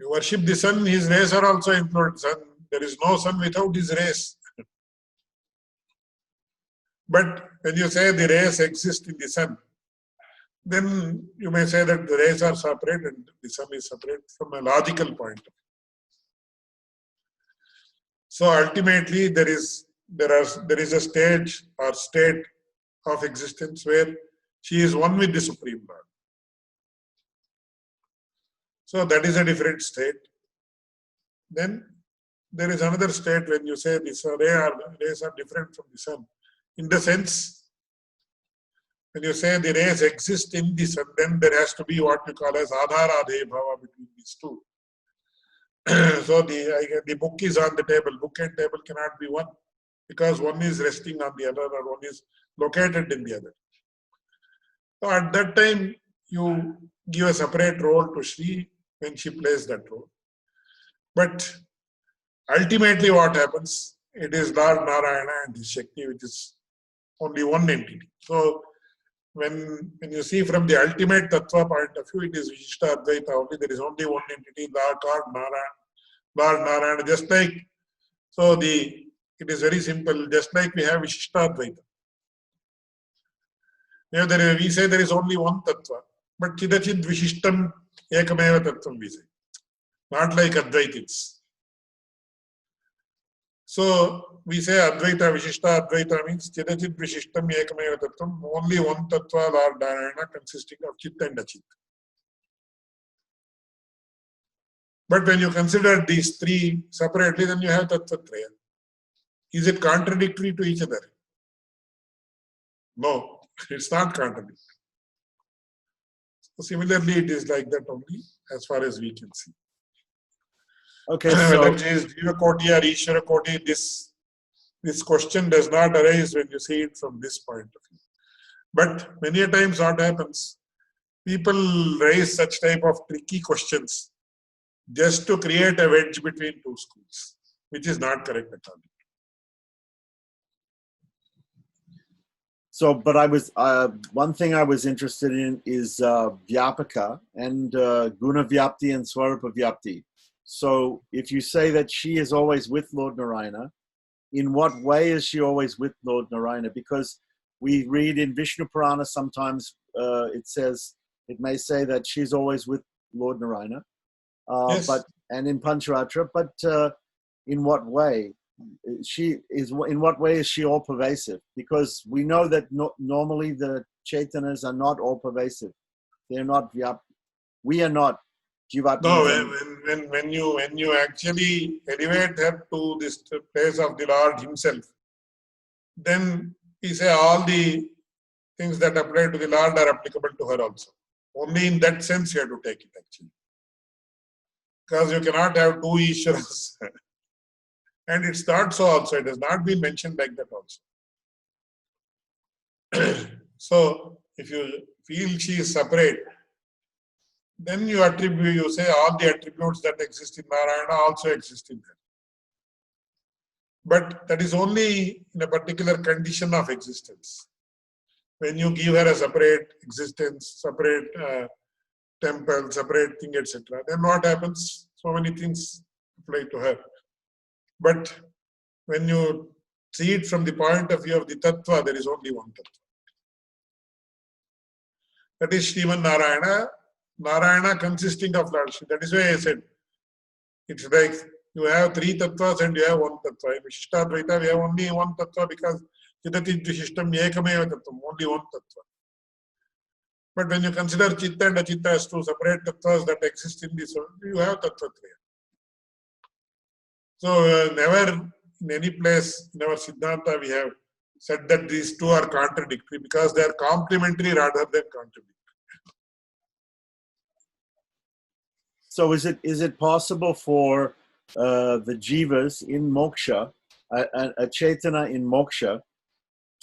[SPEAKER 2] You worship the sun, his rays are also included. Sun. There is no sun without his rays. But when you say the rays exist in the sun, then you may say that the rays are separate and the sun is separate from a logical point of view. So ultimately, there is a stage or state of existence where she is one with the Supreme Lord. So that is a different state. Then there is another state when you say these rays are different from the sun. In the sense, when you say the rays exist in the sun, then there has to be what you call as adharadhe bhava between these two. So the book is on the table. Book and table cannot be one because one is resting on the other or one is located in the other. So at that time, you give a separate role to Shri when she plays that role. But ultimately what happens, it is Lord Narayana and his Shakti, which is only one entity. So when you see from the ultimate Tattva point of view, it is Vishishta Advaita only. There is only one entity, Lord Narayana. Just like, so it is very simple, just like we have Vishishta Advaita. We say there is only one Tattva, but Chidachid Vishishtam Ekameva Tattvam we say. Not like Advaitins. So we say Advaita, Vishishta Advaita means Chidachid Vishishtam Ekameva Tattvam, only one Tattva, Lord Narayana, consisting of Chit and Achit. But when you consider these three separately, then you have Tattvatraya. Is it contradictory to each other? No, it's not contradictory. So similarly, it is like that only as far as we can see.
[SPEAKER 3] Okay, so
[SPEAKER 2] whether it is Jiva Koti or Ishvara Koti, this question does not arise when you see it from this point of view. But many a times what happens, people raise such type of tricky questions just to create a wedge between two schools, which is not correct at all.
[SPEAKER 3] So, but I was one thing I was interested in is Vyapaka and Guna Vyapti and Swarupa Vyapti. So, if you say that she is always with Lord Narayana, in what way is she always with Lord Narayana? Because we read in Vishnu Purana sometimes it may say that she's always with Lord Narayana,
[SPEAKER 2] Yes.
[SPEAKER 3] and in Pancharatra, but in what way? In what way is she all pervasive? Because we know that normally the Chaitanas are not all pervasive. They're not we are not Jivatmas.
[SPEAKER 2] No, when you actually elevate her to this place of the Lord himself, then we say all the things that apply to the Lord are applicable to her also. Only in that sense you have to take it actually. Because you cannot have two Ishwaras. And it's not so also. It has not been mentioned like that also. So, if you feel she is separate, then you say all the attributes that exist in Narayana also exist in her. But that is only in a particular condition of existence. When you give her a separate existence, separate temple, separate thing, etc., then what happens? So many things apply to her. But when you see it from the point of view of the Tattva, there is only one Tattva. That is Sriman Narayana. Narayana consisting of Lord Shri. That is why I said, it's like you have three Tattvas and you have one Tattva. In Vishishtadvaita, we have only one Tattva because Chidati Vishishtam Ekameva Tattvam, only one Tattva. But when you consider Chitta and Achitta as two separate Tattvas that exist in this world, you have Tattvatraya. So never in any place in our Siddhanta we have said that these two are contradictory, because they are complementary rather than contradictory.
[SPEAKER 3] So is it possible for the jivas in moksha, a Chaitana in moksha,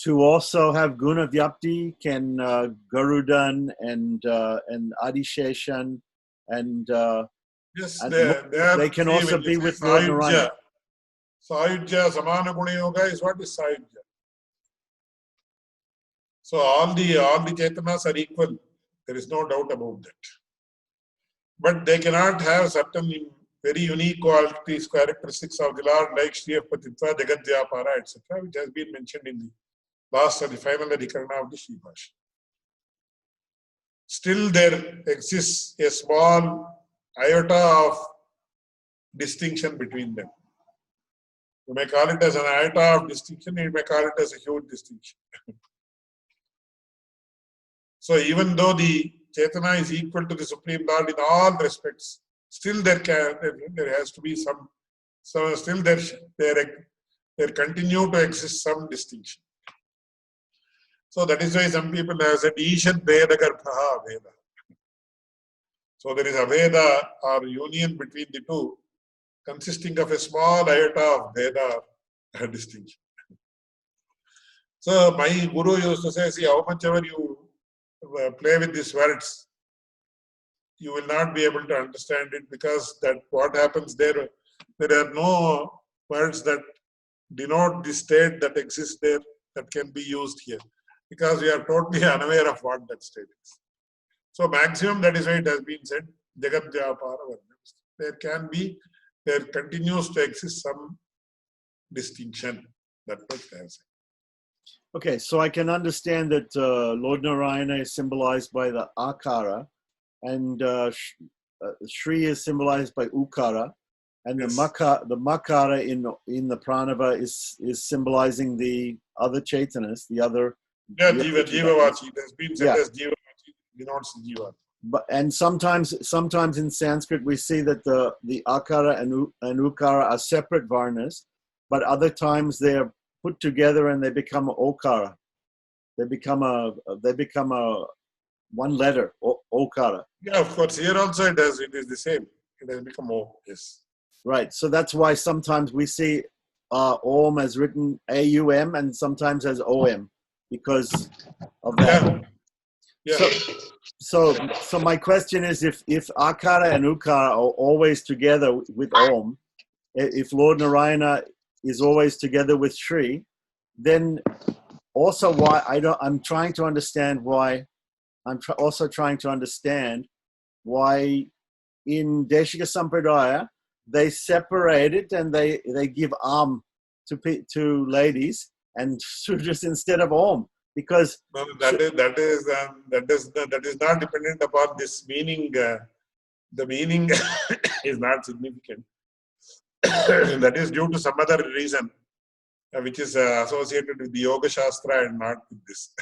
[SPEAKER 3] to also have guna vyapti? Can Garudan and Adisheshan and
[SPEAKER 2] Yes,
[SPEAKER 3] and
[SPEAKER 2] they
[SPEAKER 3] can
[SPEAKER 2] see,
[SPEAKER 3] also
[SPEAKER 2] when you
[SPEAKER 3] be
[SPEAKER 2] say
[SPEAKER 3] with Lord Narayana?
[SPEAKER 2] Sayujya, Samana Guna Yoga is what is Sayujya. So all the Chaitanas are equal. There is no doubt about that. But they cannot have certain very unique qualities, characteristics of the Lord, like Shri Patitva, Jagadvyapara, etc., which has been mentioned in the last or the final adhikarana of the Shri Bhashya. Still there exists a small iota of distinction between them. You may call it as an iota of distinction, you may call it as a huge distinction. So even though the Chaitana is equal to the Supreme Lord in all respects, still there has to be some, so still there continue to exist some distinction. So that is why some people have said Ishad Veda Garbha Veda. So there is a Veda or union between the two, consisting of a small iota of Veda distinction. So my guru used to say, see, how much ever you play with these words, you will not be able to understand it, because that what happens there are no words that denote the state that exists there that can be used here, because we are totally unaware of what that state is. So maximum, that is why it has been said, Jagat Vyapara Varnam. There continues to exist some distinction. That's what they have said.
[SPEAKER 3] Okay, so I can understand that Lord Narayana is symbolized by the akara, and Shri is symbolized by ukara, and
[SPEAKER 2] Yes.
[SPEAKER 3] the makara in the pranava is symbolizing the other chaitanas, the other.
[SPEAKER 2] Yeah, Jivavachi. It has been said as Jivavachi, denotes Jiva.
[SPEAKER 3] And sometimes in Sanskrit we see that the akara and ukara are separate varnas, but other times they are put together and they become okara. They become a one letter, okara.
[SPEAKER 2] Yeah, of course. Here also it is the same. It has become O. Yes.
[SPEAKER 3] Right. So that's why sometimes we see Om as written AUM and sometimes as OM because of that.
[SPEAKER 2] Yeah.
[SPEAKER 3] So my question is, if akara and ukara are always together with Om, if Lord Narayana is always together with Shri, then also why I'm trying to understand why also trying to understand why in Deshika Sampradaya they separate it and they give Am to ladies and Sudras instead of Om, because
[SPEAKER 2] no, that is not dependent upon this meaning. The meaning is not significant. That is due to some other reason, which is associated with the Yoga Shastra and not with this.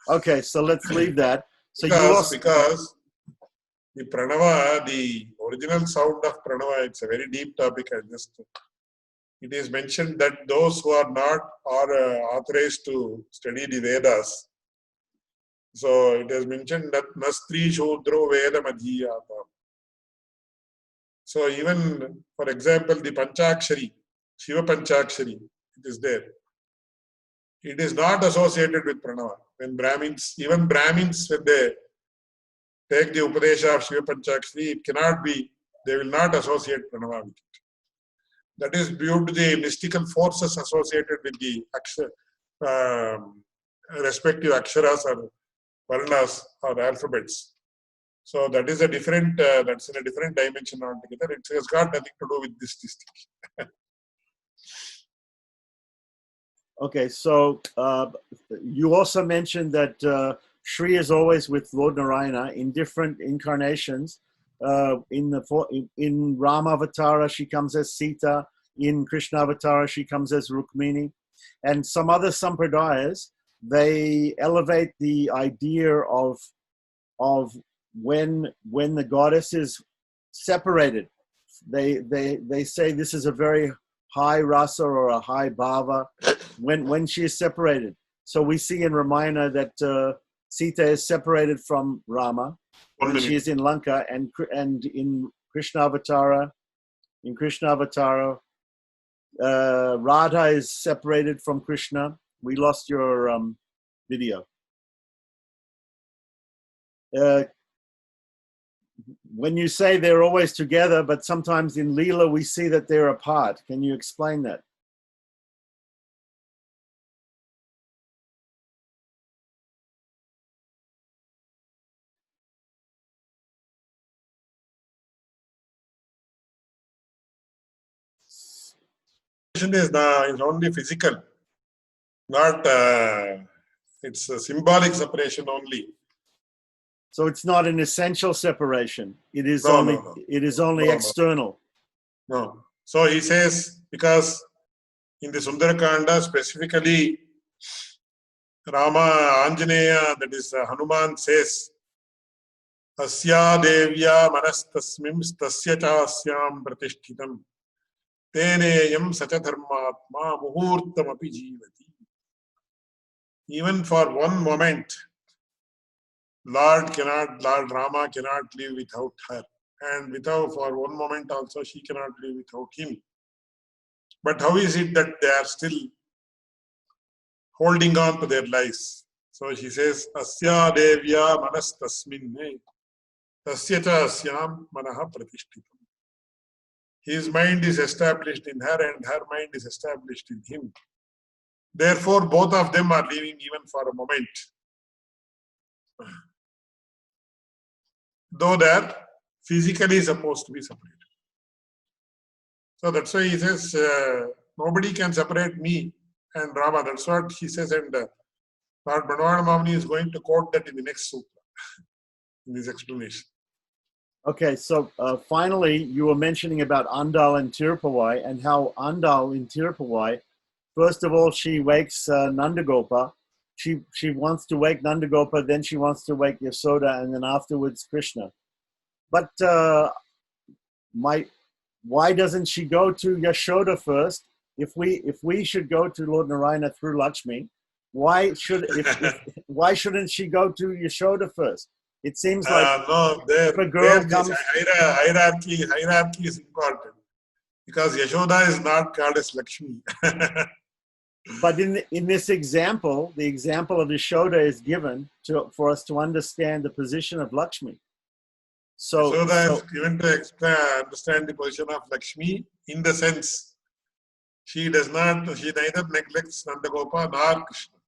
[SPEAKER 3] Okay, so let's leave that. So
[SPEAKER 2] because the pranava, the original sound of pranava, it's a very deep topic. It is mentioned that those who are not authorized to study the Vedas, so it is mentioned that Nastri Shodro Veda Madhiyata. So even, for example, the Panchakshari, Shiva Panchakshari, it is there. It is not associated with pranava. When even Brahmins, when they take the Upadesha of Shiva Panchakshari, it cannot be, they will not associate pranava with it. That is due to the mystical forces associated with the respective aksharas or varnas or alphabets. So that is a different, that's in a different dimension altogether. It has got nothing to do with this distinction.
[SPEAKER 3] Okay, so you also mentioned that Shri is always with Lord Narayana in different incarnations. In Rama Avatara, she comes as Sita. In Krishna Avatara, she comes as Rukmini. And some other sampradayas, they elevate the idea of when the goddess is separated they say this is a very high rasa or a high bhava when she is separated. So we see in Ramayana that Sita is separated from Rama when she is in Lanka, and in Krishna Avatara, Radha is separated from Krishna. We lost your video. When you say they're always together, but sometimes in Leela we see that they're apart. Can you explain that?
[SPEAKER 2] Is only physical, not it's a symbolic separation only.
[SPEAKER 3] So it's not an essential separation. It is
[SPEAKER 2] No,
[SPEAKER 3] only
[SPEAKER 2] no.
[SPEAKER 3] It is only external.
[SPEAKER 2] No. So he says, because in the Sundarakanda specifically, Rama Anjaneya, that is Hanuman, says, Asya devya manastasmim stasya cha asyam pratishtitam teneyam sacha dharmatma muhurtam api jivati. Even for one moment, Lord Rama cannot live without her. And for one moment also, she cannot live without him. But how is it that they are still holding on to their lives? So she says, Asya devya manastasmin tasya cha asyam manaha pratishtitam. His mind is established in her and her mind is established in him. Therefore, both of them are living even for a moment. Though they are physically supposed to be separated. So that's why he says, nobody can separate me and Rama. That's what he says, and Lord Bandhavana Mamani is going to quote that in the next sutra, in this explanation.
[SPEAKER 3] Okay, so finally, you were mentioning about Andal and Tirupavai, and how Andal in Tirupavai, first of all, she wakes Nandagopa. She wants to wake Nandagopa, then she wants to wake Yasoda, and then afterwards Krishna. But why doesn't she go to Yashoda first? If we should go to Lord Narayana through Lakshmi, why shouldn't she go to Yashoda first? It seems like if a girl comes,
[SPEAKER 2] hierarchy is important, because Yashoda is not called as Lakshmi.
[SPEAKER 3] But in this example, the example of Yashoda is given for us to understand the position of Lakshmi. So
[SPEAKER 2] Yashoda is given to understand the position of Lakshmi, in the sense she neither neglects Nandagopa nor Krishna.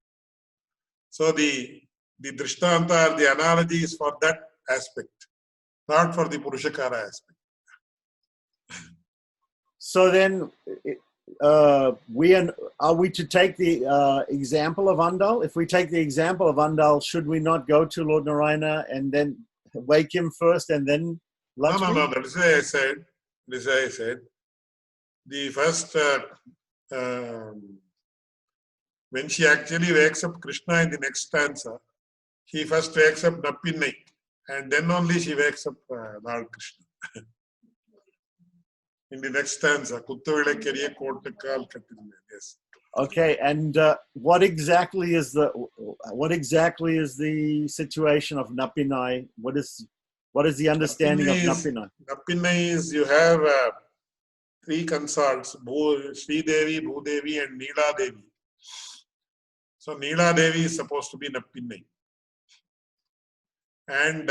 [SPEAKER 2] So the Drishtanta or the analogy is for that aspect, not for the Purushakara aspect.
[SPEAKER 3] So then, are we to take the example of Andal? If we take the example of Andal, should we not go to Lord Narayana and then wake him first and then Lakshmi?
[SPEAKER 2] No. That is why I said. The first, when she actually wakes up Krishna in the next stanza, he first wakes up Nappinai, and then only she wakes up Lord Krishna. In the next stanza, Kuttuvilakeriye Kottukal Kattilile. Yes.
[SPEAKER 3] Okay, and what exactly is the situation of Nappinai? What is the understanding of Nappinai?
[SPEAKER 2] Nappinai is, you have three consorts: Sri Devi, Bhudevi, and Neela Devi. So Neela Devi is supposed to be Nappinai. And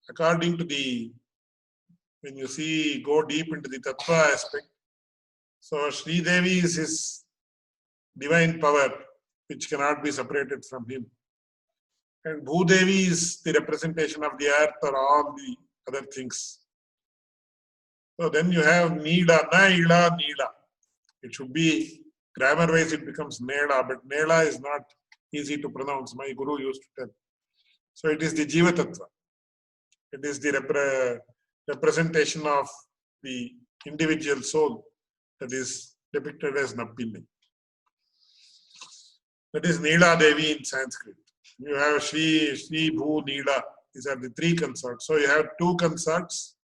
[SPEAKER 2] according to when you go deep into the Tattva aspect, so Sri Devi is his divine power, which cannot be separated from him. And Bhudevi is the representation of the earth or all the other things. So then you have Neela, Naila, Neela. It should be, grammar-wise it becomes Nela, but Nela is not easy to pronounce. My guru used to tell. So it is the Jiva Tattva. It is the representation of the individual soul that is depicted as Nappinai. That is Neela Devi in Sanskrit. You have Shri, Bhu, Neela. These are the three consorts. So you have two consorts.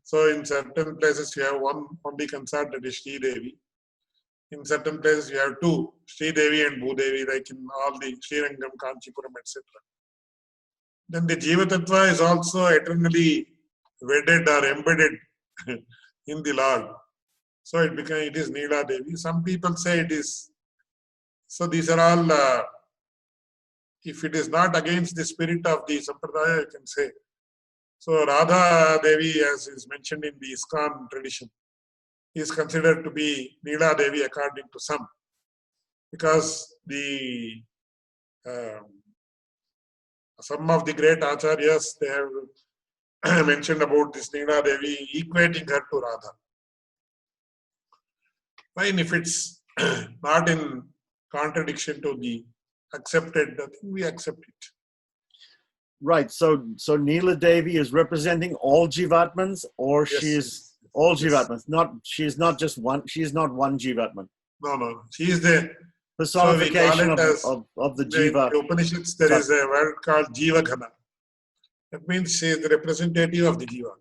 [SPEAKER 2] So in certain places you have one only consort, that is Sri Devi. In certain places you have two, Sri Devi and Bhudevi, like in all the Srirangam, Kanchipuram, etc. Then the Jiva Tattva is also eternally wedded or embedded in the Lord. So it is Neela Devi. Some people say it is. So these are all, if it is not against the spirit of the Sampradaya, you can say. So Radha Devi, as is mentioned in the ISKCON tradition, is considered to be Neela Devi according to some. Because the some of the great acharyas, they have mentioned about this Neela Devi, equating her to Radha. Fine, if it's not in contradiction to the accepted, I think we accept it.
[SPEAKER 3] Right. So Neela Devi is representing all Jivatmans, or
[SPEAKER 2] Yes,
[SPEAKER 3] she is all Jivatmans. She is not just one. She is not one Jivatman.
[SPEAKER 2] No. She is the
[SPEAKER 3] personification of the Jiva.
[SPEAKER 2] In the Upanishads, there is a word called Jiva Ghana. That means she is the representative of the Jiva.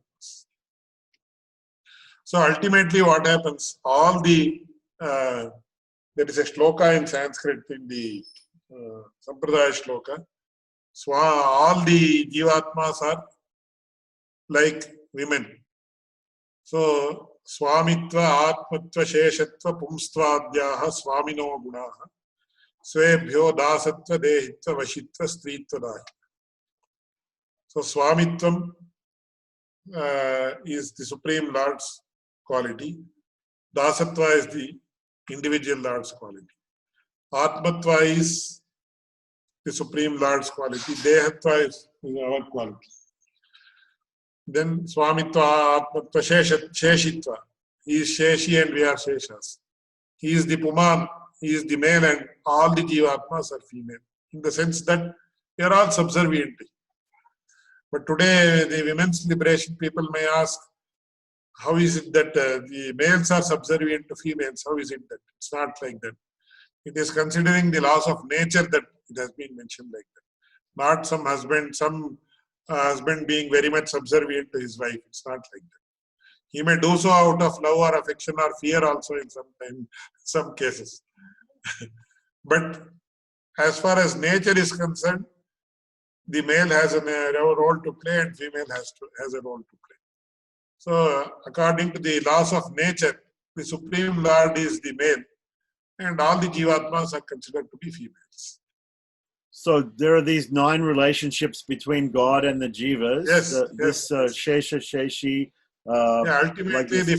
[SPEAKER 2] So ultimately what happens, all the, there is a shloka in Sanskrit in the Sampradaya shloka, all the Jivatmas are like women. So Swamitva, Atmatva, Sheshatva, Pumstvadhyaha, Swamino Gunaha, Svebhyo, Dasatva, Dehitva, Vashitva, Stritva, Dahi. So Swamitvam is the Supreme Lord's quality. Dasatva is the individual Lord's quality. Atmatva is the Supreme Lord's quality. Dehatva is our quality. Then Swamitva, Atmatva, Sheshitva. He is Sheshi and we are Sheshas. He is the Puman, he is the male, and all the Jivatmas are female. In the sense that we are all subservient. But today, the women's liberation people may ask, how is it that the males are subservient to females? How is it that? It's not like that. It is considering the laws of nature that it has been mentioned like that. Not some husband being very much subservient to his wife. It's not like that. He may do so out of love or affection or fear also in some cases. But as far as nature is concerned, the male has a role to play and female has a role to play. So according to the laws of nature, the Supreme Lord is the male and all the Jivatmas are considered to be females.
[SPEAKER 3] So there are these 9 relationships between God and the Jivas.
[SPEAKER 2] Yes.
[SPEAKER 3] This Shesha, Sheshi.
[SPEAKER 2] Ultimately,
[SPEAKER 3] like
[SPEAKER 2] the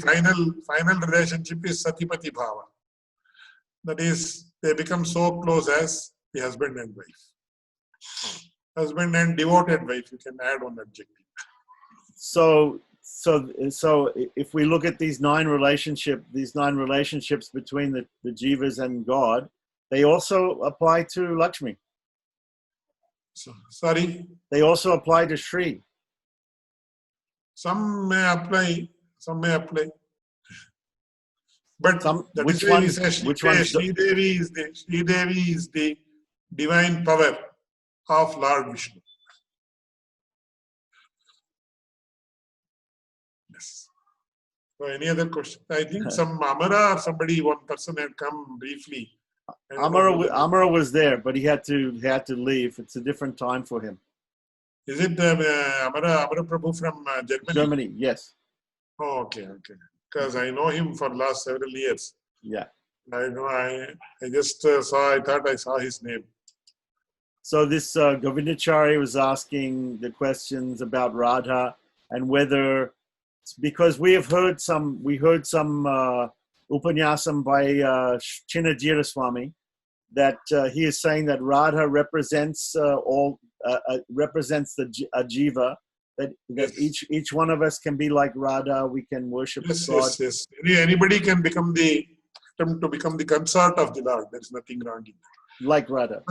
[SPEAKER 2] final relationship is Satipati Bhava. That is, they become so close as the husband and wife. Husband and devoted wife, you can add one adjective.
[SPEAKER 3] So if we look at these 9 relationships between the Jivas and God, they also apply to Lakshmi.
[SPEAKER 2] Sorry?
[SPEAKER 3] They also apply to Shri.
[SPEAKER 2] Some may apply, some may apply. But
[SPEAKER 3] which one?
[SPEAKER 2] Sri Devi is the divine power of Lord Vishnu. Yes. So any other question? I think some Amara or somebody, one person had come briefly.
[SPEAKER 3] Amara was there, but he had to leave. It's a different time for him.
[SPEAKER 2] Is it Amara Prabhu from Germany?
[SPEAKER 3] Germany, yes.
[SPEAKER 2] Oh, okay. Because I know him for the last several years.
[SPEAKER 3] Yeah.
[SPEAKER 2] I know. I just I thought I saw his name.
[SPEAKER 3] So this Govindachari was asking the questions about Radha and whether, because we heard some upanyasam by Chinnajira Swami that he is saying that Radha represents represents a jiva, that yes. each one of us can be like Radha. We can worship God.
[SPEAKER 2] Yes. Anybody can become the consort of the Lord. There is nothing wrong in that.
[SPEAKER 3] Like Radha.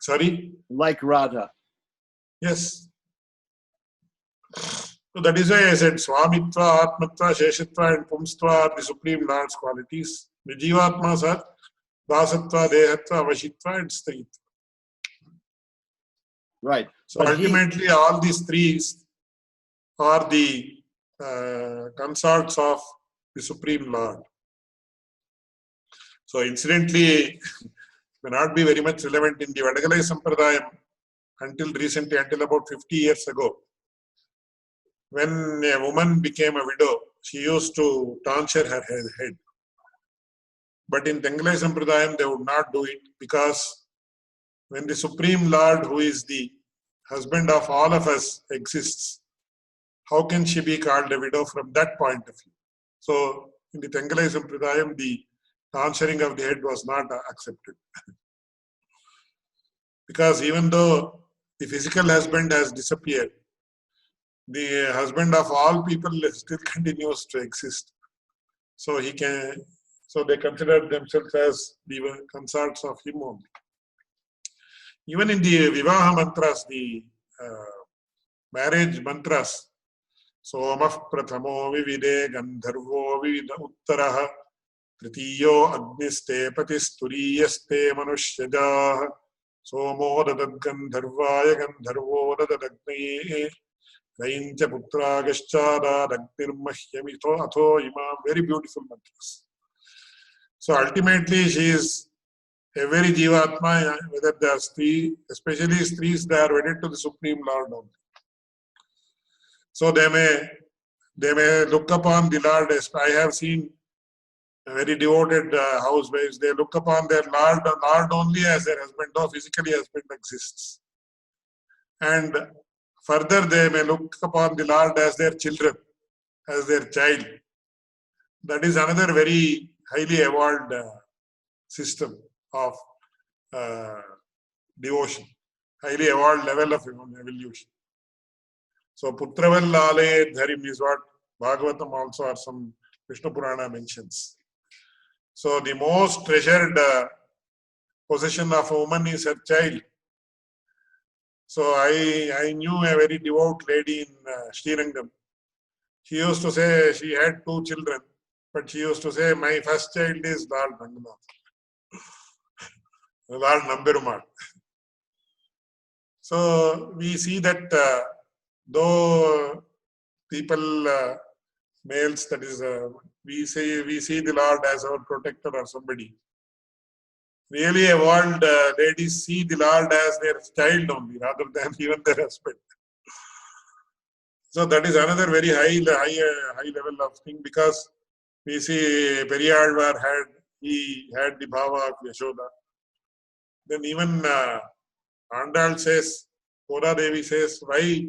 [SPEAKER 2] Sorry?
[SPEAKER 3] Like Radha.
[SPEAKER 2] Yes. So that is why I said Swamitva, Atmatva, Sheshatva and Pumstva are the Supreme Lord's qualities. The Jivatmas are Dasatva, Dehatva, Vashitva and Stritva.
[SPEAKER 3] Right.
[SPEAKER 2] So but ultimately all these 3 are the consorts of the Supreme Lord. So incidentally, may not be very much relevant in the Vadagalai Sampradayam until recently, until about 50 years ago. When a woman became a widow, she used to tonsure her head. But in Tengalai Sampradayam, they would not do it, because when the Supreme Lord, who is the husband of all of us, exists, how can she be called a widow from that point of view? So in the Tengalai Sampradayam, the tonsuring of the head was not accepted. Because even though the physical husband has disappeared, the husband of all people still continues to exist. So he can. So they consider themselves as the consorts of him only. Even in the Vivaha mantras, the marriage mantras, Somah Prathamo Vivide Gandharvo Vivida Uttaraha Tritiyo Agniste Patisturiyaste Manushyajaha Somo Dadad Gandharvaya Gandharvo Dadadagnaye Raincha Putra Gashchada Dagdirmahyamito Atho Imam. Very beautiful mantras. So ultimately, she is a very Jivatma, whether they are Stree, especially Strees, they are wedded to the Supreme Lord only. So they may look upon the Lord as, I have seen very devoted housewives, they look upon their Lord only as their husband, though physically husband exists. And further, they may look upon the Lord as their children, as their child. That is another very highly evolved system of devotion, highly evolved level of evolution. So Putraval Lale Dharim is what Bhagavatam also or some Vishnu Purana mentions. So the most treasured possession of a woman is her child. So I knew a very devout lady in Srirangam. She used to say she had 2 children, but she used to say, my first child is Lord Ranganath, Lord Namberumal. So we see that though people, males, that is, we see the Lord as our protector or somebody. Really evolved ladies see the Lord as their child only, rather than even their husband. So that is another very high level of thing, because we see Periyalvar he had the bhava of Yashoda. Then even Andal says, Goda Devi says, why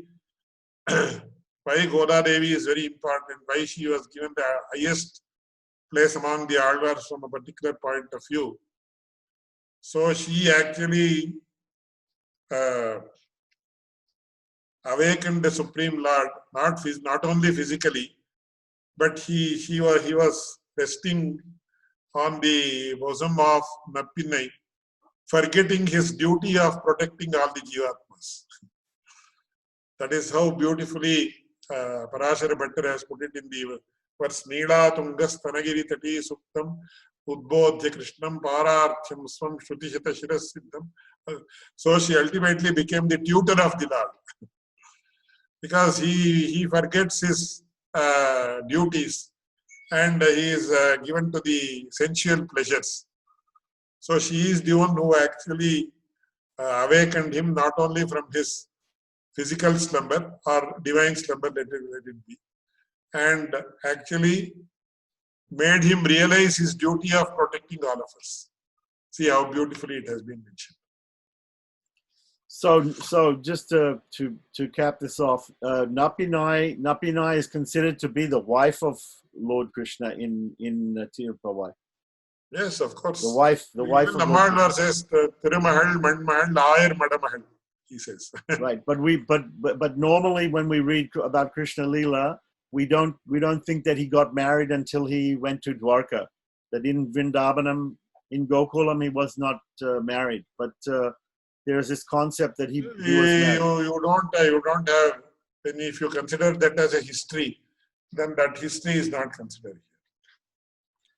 [SPEAKER 2] Goda Devi is very important, why she was given the highest place among the Alvars from a particular point of view. So she actually awakened the Supreme Lord, not only physically, but he was resting on the bosom of Nappinai, forgetting his duty of protecting all the Jivatmas. That is how beautifully Parashara Bhattar has put it in the verse Neela Tungas Tanagiri Tati Suktam Udbodhya Krishnam Pararthyam Swam Shruti Shata Shiras Siddham. So she ultimately became the tutor of the Lord, because he forgets his duties and he is given to the sensual pleasures. So she is the one who actually awakened him, not only from his physical slumber or divine slumber, let it be, and actually made him realize his duty of protecting all of us. See how beautifully it has been mentioned.
[SPEAKER 3] So just to cap this off, Nappinai is considered to be the wife of Lord Krishna in Tirupavai.
[SPEAKER 2] Yes, of course.
[SPEAKER 3] The wife of Lord
[SPEAKER 2] Krishna says Tirumahal Mandmahal Ayar Madamahal, he says.
[SPEAKER 3] Right, but normally when we read about Krishna Leela, we don't think that he got married until he went to Dwarka. That in Vrindavanam, in Gokulam, he was not married. But there's this concept that he was married.
[SPEAKER 2] You don't have. Then if you consider that as a history, then that history is not considered.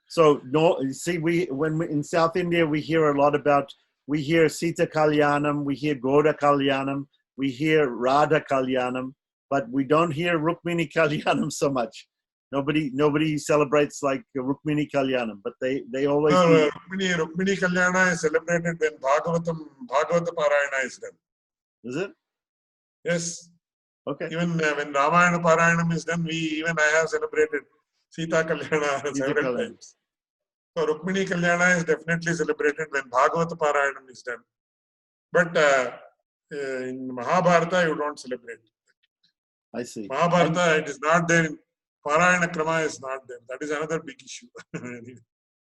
[SPEAKER 3] So no, see, in South India we hear a lot about. We hear Sita Kalyanam, we hear Goda Kalyanam, we hear Radha Kalyanam. but we don't hear Rukmini Kalyanam so much. Nobody celebrates like Rukmini Kalyanam, but they always do.
[SPEAKER 2] Rukmini Kalyana is celebrated when Bhagavata Parayana is done.
[SPEAKER 3] Is it?
[SPEAKER 2] Yes.
[SPEAKER 3] Okay.
[SPEAKER 2] Even when Ramayana Parayanam is done, I have celebrated Sita Kalyana several times. So Rukmini Kalyana is definitely celebrated when Bhagavata Parayanam is done. But in Mahabharata, you don't celebrate.
[SPEAKER 3] I see.
[SPEAKER 2] Mahabharata, it is not there. Parayana Krama is not there. That is another big issue.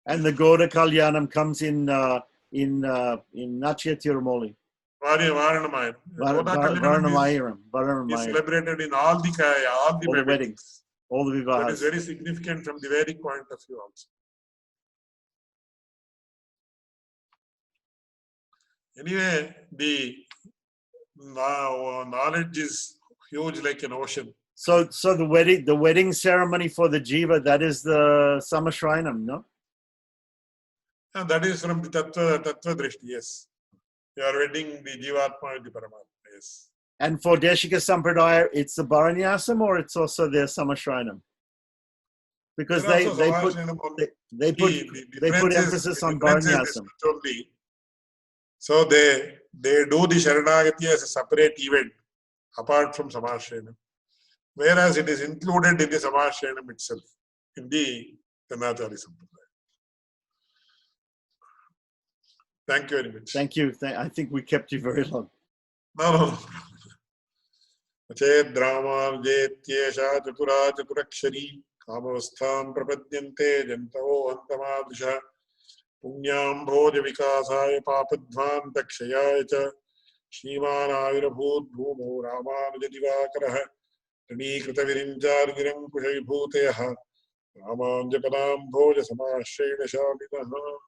[SPEAKER 3] And the Goda Kalyanam comes in Nachya Tirumoli. Varnamayiram
[SPEAKER 2] is celebrated in all the
[SPEAKER 3] weddings, all the vivahas.
[SPEAKER 2] That is very significant from the Vedic point of view also. Anyway, the knowledge is huge like an ocean.
[SPEAKER 3] So the wedding ceremony for the jiva, that is the Samashrayanam, no?
[SPEAKER 2] And that is from the Tattva Drishti, yes. You are wedding the Jivatma with the Paramatma, yes.
[SPEAKER 3] And for Deshika Sampradaya, it's the Bharanyasam or it's also the Samashrayanam? Because they put emphasis on Bharanyasam.
[SPEAKER 2] So they do the Sharanagati as a separate event apart from Samashrayanam. Whereas it is included in the Samashrayanam itself, in the Tanachari Sampradaya. Thank you very much.
[SPEAKER 3] Thank you. I think we kept you very long.
[SPEAKER 2] No. Ached Drama Jetyesha Chatura Chaturakshari Kamastham Prapadyante Jantavo Antamadrisha Punyam Bhoja Vikasaya Papadvan Takshaya Cha Shriman Avirabhut Bhumo Ramanujadivakaraha Krita Virinjar Viram Kushay Bhuteha Ramanjapadam Bhoja Samashayana Shalinaha